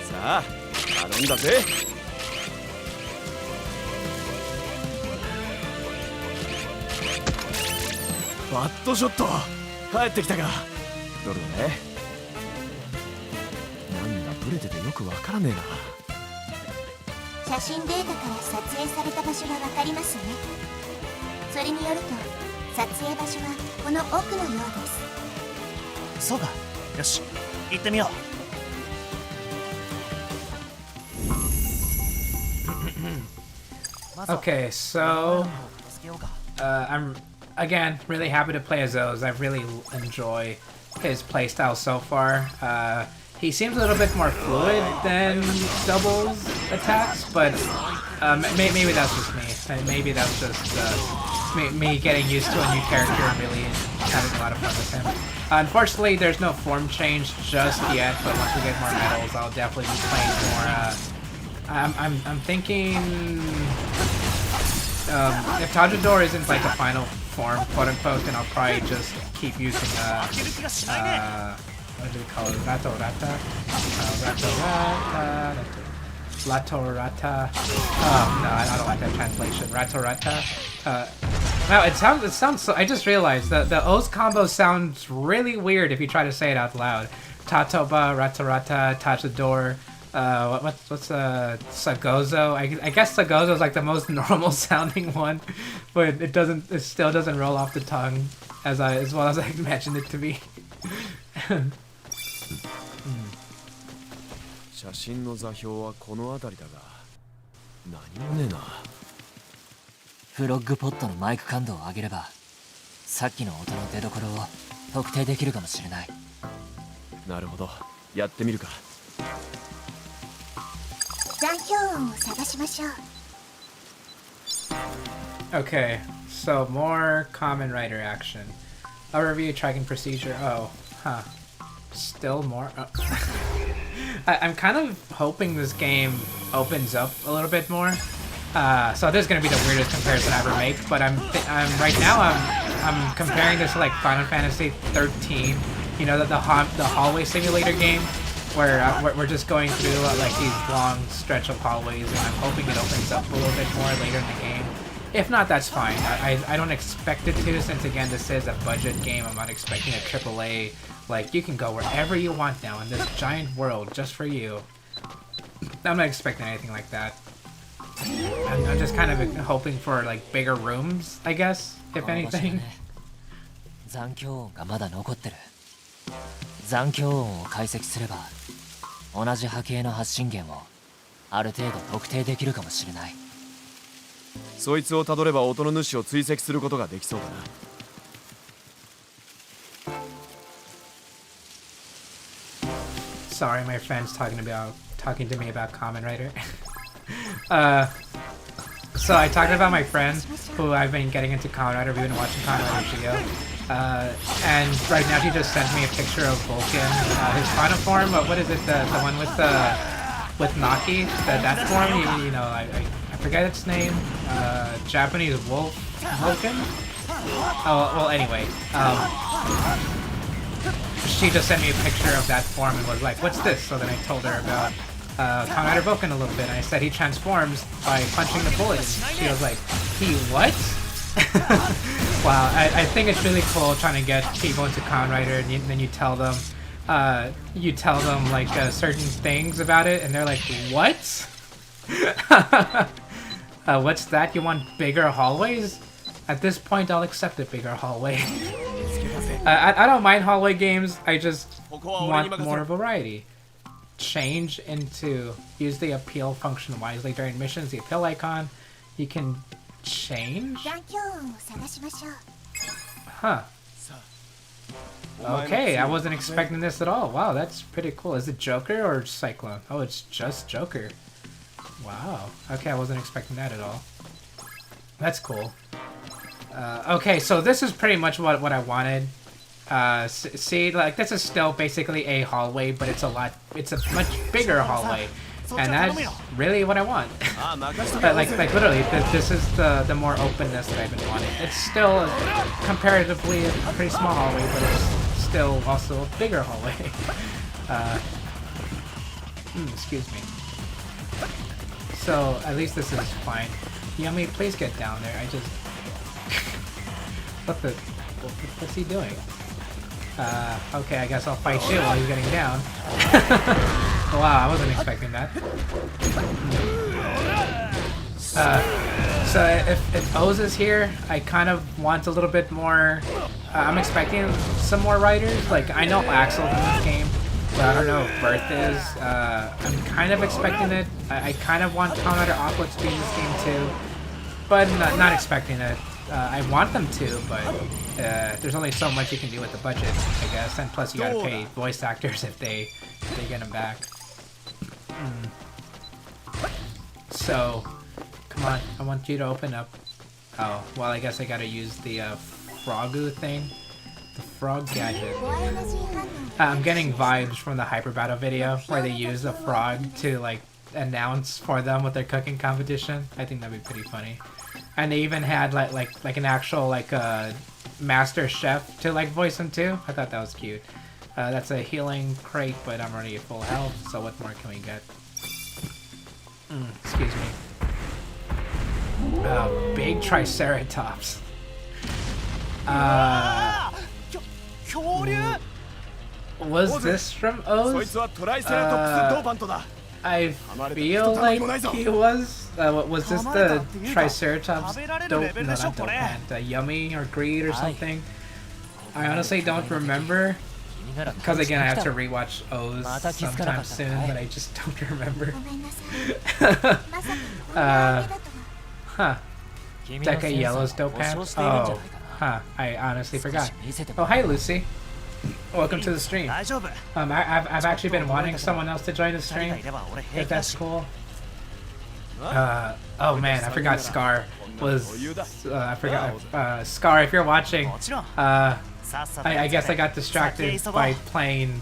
さあ、頼んだぜ。バッドショット帰ってきたか。どれだね。なんだブレててよくわからねえな。写真データから撮影された場所がわかりますね。それによると撮影場所はこの奥のようです。そうか。よし、行ってみよう。Okay, so I'm again really happy to play as Oz. I really enjoy his playstyle so far. He seems a little bit more fluid than Double's attacks, but maybe that's just me. Maybe that's just me getting used to a new character and really having a lot of fun with him. Unfortunately, there's no form change just yet, but once we get more medals, I'll definitely be playing more. I'm thinking if Tajador isn't like a final form, quote unquote, then I'll probably just keep using what do we call it? Ratorata? Latorata. Oh no, I don't like that translation. Ratorata. Wow, it sounds so. I just realized that the O's combo sounds really weird if you try to say it out loud. Tatoba, Ratorata, Tajador. What's Sagozo? I guess Sagozo is like the most normal sounding one, but it still doesn't roll off the tongue as well as I imagined it to be. 写真の座標はこの辺りだが何もねえな。フロッグポットのマイク感度を上げればさっきの音の出所を特定できるかもしれない。なるほど、やってみるか。残響音を探しましょう。Okay, so more Kamen Rider action. A review tracking procedure. Oh, huh. Still more. Oh. I'm kind of hoping this game opens up a little bit more. So this is gonna be the weirdest comparison I ever make, but I'm right now I'm comparing this to like Final Fantasy 13. You know, the hallway simulator game where we're just going through like these long stretch of hallways, and I'm hoping it opens up a little bit more later in the game. If not, that's fine. I don't expect it to, since again this is a budget game. I'm not expecting a AAA. Like, you can go wherever you want now in this giant world just for you. I'm not expecting anything like that. I'm just kind of hoping for like bigger rooms, I guess, if anything. 残響音がまだ残ってる。残響音を解析すれば同じ波形の発信源をある程度特定できるかもしれない。そいつをたどれば音の主を追跡することができそうだな。Sorry, my friend's talking to me about Kamen Rider. So I talked about my friend who I've been getting into Kamen Rider. We've been watching Kamen Rider Geo. And right now she just sent me a picture of Vulcan, his final form. What is it? The one with Naki? That form. You know, I'm forget its name. Japanese wolf Vulcan. Oh well. Anyway, she just sent me a picture of that form and was like, "What's this?" So then I told her about Kamen Rider Vulcan a little bit, and I said he transforms by punching the bullet. And she was like, "He what?" Wow, I think it's really cool trying to get people into Kamen Rider, and then you tell them like certain things about it, and they're like, "What? What's that? You want bigger hallways?" At this point, I'll accept a bigger hallway. I don't mind hallway games. I just want more variety. Use the appeal function wisely during missions. The appeal icon, you can change. 残響音を探しましょう。 Huh. Okay, I wasn't expecting this at all. Wow, that's pretty cool. Is it Joker or Cyclone? Oh, it's just Joker. Wow. Okay, I wasn't expecting that at all. That's cool. Okay, so this is pretty much what I wanted. See, like, this is still basically a hallway, but it's a much bigger hallway. And that's really what I want. like literally, this is the more openness that I've been wanting. It's still comparatively a pretty small hallway, but it's still also a bigger hallway. Excuse me. So at least this is fine. Yummy, please get down there. I just what's he doing? Okay, I guess I'll fight you while he's getting down. Wow, I wasn't expecting that. So if Oz is here, I kind of want a little bit more. I'm expecting some more riders. Like, I know Axel's in this game, but I don't know if Birth is. I'm kind of expecting it. I kind of want Kamen Rider Aqua to be in this game too, but not expecting it. I want them to, but there's only so much you can do with the budget, I guess. And plus, you gotta pay voice actors if they get them back. So, come on, I want you to open up. Oh, well, I guess I gotta use the Frogu thing. The frog gadget. I'm getting vibes from the Hyper Battle video where they use a frog to, like, announce for them what their cooking competition. I think that'd be pretty funny. And they even had like an actual like master chef to like voice them too. I thought that was cute. That's a healing crate, but I'm already at full health, so what more can we get? Excuse me. Big Triceratops. Was this from Oz? I feel like he was. Was this the Triceratops dope? No, not dope man. Yummy or Greed or something? I honestly don't remember. Because again, I have to rewatch Oz sometime soon, but I just don't remember. Huh. Deca Yellow's dope pants? Oh, huh. I honestly forgot. Oh, hi Lucy. Welcome to the stream. I've actually been wanting someone else to join the stream, if that's cool. Oh man, I forgot Scar was, I forgot, Scar, if you're watching, I guess I got distracted by playing,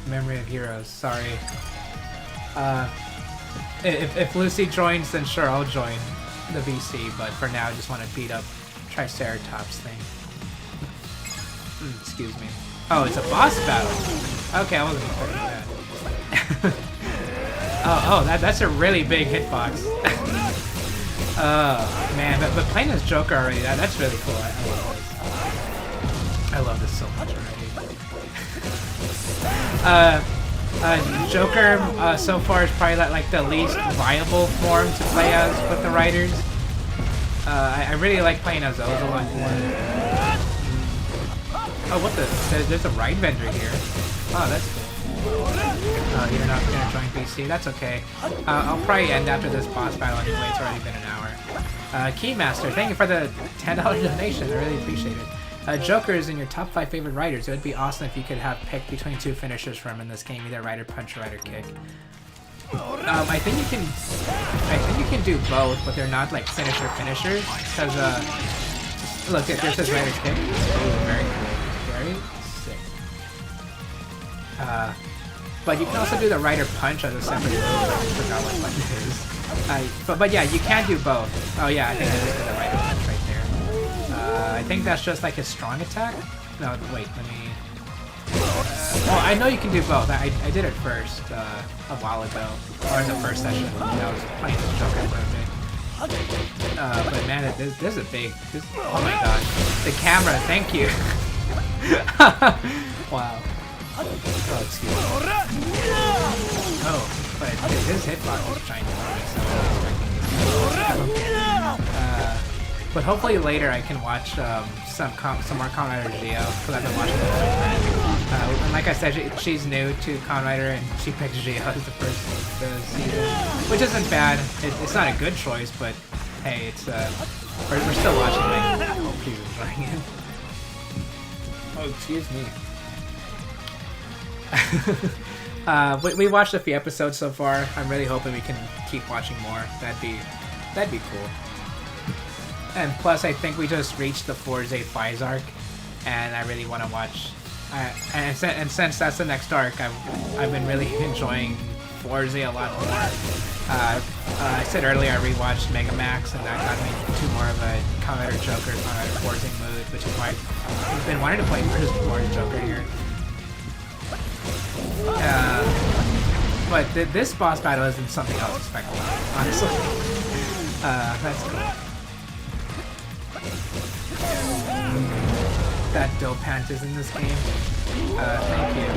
Memory of Heroes, sorry. If Lucy joins, then sure, I'll join the VC, but for now I just want to beat up Triceratops thing. Excuse me. Oh, it's a boss battle. Okay, I wasn't expecting that. That's a really big hitbox. Oh man, but playing as Joker already, that's really cool. I love this so much already. Joker so far is probably like the least viable form to play as with the riders. I really like playing as Oz a lot more. Oh, what the? There's a ride vendor here. Oh, that's cool. Oh, you're not gonna join BC. That's okay. I'll probably end after this boss battle anyway. It's already been an hour. Keymaster, thank you for the $10 donation. I really appreciate it. Joker is in your top 5 favorite riders. It would be awesome if you could have picked between 2 finishers for him in this game, either Rider Punch or Rider Kick. I think you can do both, but they're not like finishers. Because look, this is Rider Kick. Ooh, very cool. Very sick. But you can also do the Rider Punch as a separate move. I forgot what button it is. But yeah, you can do both. Oh yeah, I think it is to the right punch right there. I think that's just like his strong attack. No, wait, let me. Well, I know you can do both. I did it first a while ago, or in the first session. I was playing this Joker for a bit. But man, there's a big. Oh my god, the camera! Thank you. Wow. Oh, excuse me. Oh, but his hitbox is trying to but hopefully later I can watch some more Kamen Rider Geo, because I've been watching it with my friend. And like I said, she's new to Kamen Rider and she picked Geo as the first season, which isn't bad. It's not a good choice, but hey, it's we're still watching. Like, oh, please enjoying it. Oh, excuse me. We watched a few episodes so far. I'm really hoping we can keep watching more. That'd be cool. And plus, I think we just reached the Forze Fies arc, and I really want to watch. And since that's the next arc, I've been really enjoying Forze a lot more. I said earlier I rewatched Mega Max, and that got me to more of a Kamen Rider Joker, Kamen Rider Forze mood, which is why I've been wanting to play more Joker here. But this boss battle isn't something I was expecting, honestly. That's cool. That dope pant is in this game. Thank you.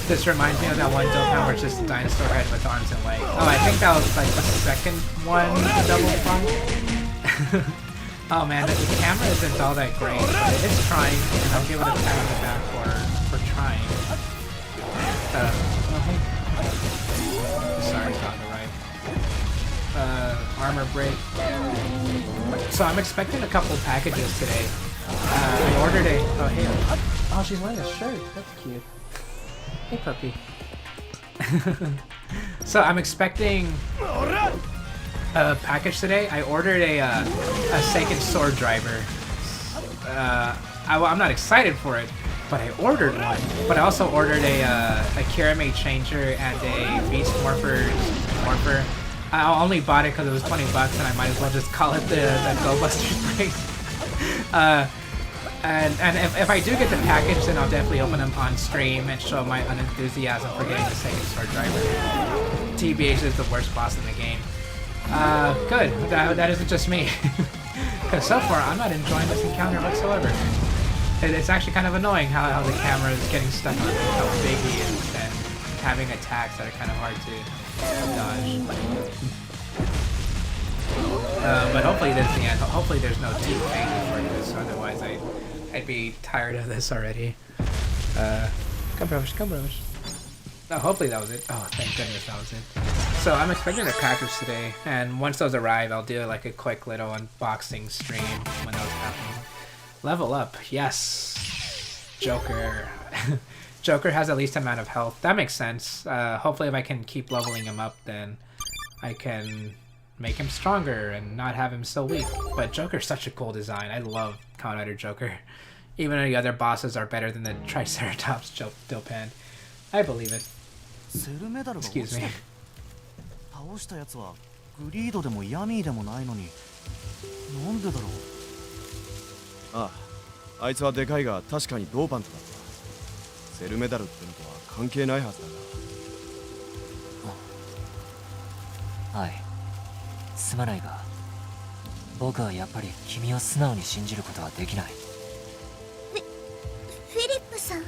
This reminds me of that one dope pant where it's just a dinosaur head with arms and legs. Oh, I think that was like the second one double funk. Oh man, the camera isn't all that great, but it's trying, and I'll give it a pat on the back for trying. Sorry, it's on the right. Armor break. So I'm expecting a couple packages today. I ordered a. Oh hey. Oh, she's wearing a shirt. That's cute. Hey puppy. So I'm expecting a package today. I ordered a Seiken sword driver. I'm not excited for it, but I ordered one. But I also ordered a Kirame changer and a Beast Morpher. I only bought it because it was $20 and I might as well just call it the Go Busters price. And if I do get the package, then I'll definitely open them on stream and show my unenthusiasm for getting the Seiken sword driver. TBH is the worst boss in the game. Good. That isn't just me. Because so far, I'm not enjoying this encounter whatsoever. It's actually kind of annoying how the camera is getting stuck on how big he is and having attacks that are kind of hard to dodge. But hopefully this is the end. Hopefully there's no two phases for this, otherwise I'd be tired of this already. Come brush. Oh, hopefully that was it. Oh, thank goodness that was it. So I'm expecting a package today, and once those arrive, I'll do like a quick little unboxing stream when those happen. Level up, yes. Joker. Joker has at least amount of health. That makes sense. Hopefully if I can keep leveling him up, then I can make him stronger and not have him so weak. But Joker's such a cool design. I love Kamen Rider Joker. Even the other bosses are better than the Triceratops Dilpan. I believe it. Excuse me. 倒したやつはグリードでもヤミーでもないのになんでだろう。ああ、あいつはでかいが確かにドーパントだった。セルメダルってのとは関係ないはずだが。はい。すまないが、僕はやっぱり君を素直に信じることはできない。フィリップさん。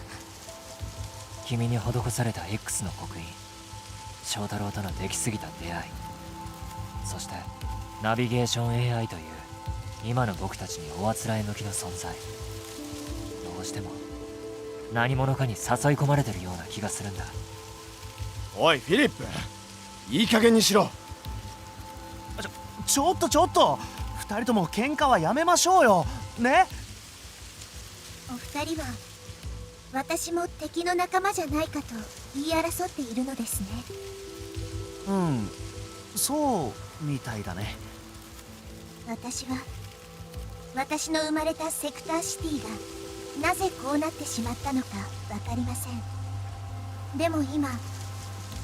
君に施された X の刻印、翔太郎とのできすぎた出会い、そしてナビゲーション AI という今の僕たちにおあつらえ向きの存在、どうしても何者かに誘い込まれてるような気がするんだ。おいフィリップ、いい加減にしろ。ちょっと二人とも喧嘩はやめましょうよね。お二人は私も敵の仲間じゃないかと言い争っているのですね。うん、そうみたいだね。私は私の生まれたセクターシティがなぜこうなってしまったのかわかりません。でも今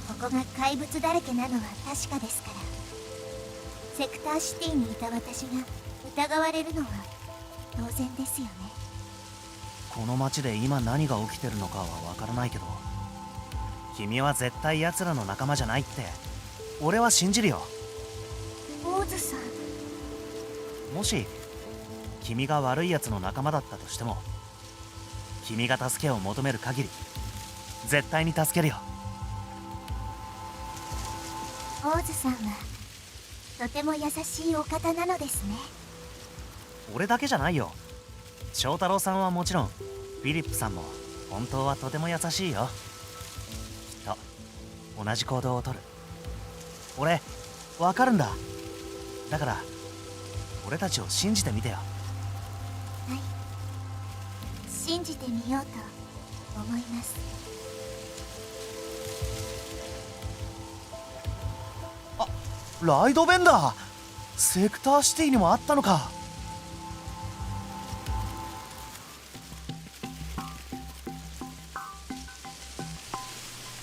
ここが怪物だらけなのは確かですから。セクターシティにいた私が疑われるのは当然ですよね。この町で今何が起きてるのかはわからないけど、君は絶対奴らの仲間じゃないって俺は信じるよ。オズさん、もし君が悪い奴の仲間だったとしても、君が助けを求める限り絶対に助けるよ。オズさんはとても優しいお方なのですね。俺だけじゃないよ。翔太郎さんはもちろん、フィリップさんも本当はとても優しいよ。きっと同じ行動をとる。俺わかるんだ。だから俺たちを信じてみてよ。はい、信じてみようと思います。あ、ライドベンダー、セクターシティにもあったのか。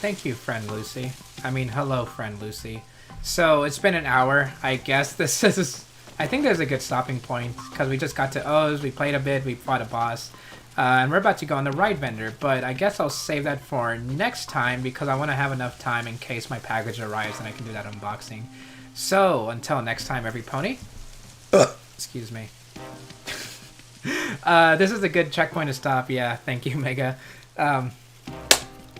Thank you, friend Lucy. I mean, hello, friend Lucy. So, it's been an hour. I guess this is... I think there's a good stopping point, because we just got to O's, we played a bit, we fought a boss, and we're about to go on the ride vendor, but I guess I'll save that for next time, because I want to have enough time in case my package arrives and I can do that unboxing. So, until next time, every pony... Excuse me. This is a good checkpoint to stop, yeah, thank you, Mega.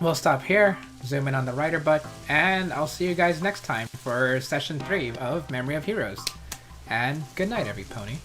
We'll stop here, zoom in on the rider butt, and I'll see you guys next time for session 3 of Memory of Heroes. And good night, every pony.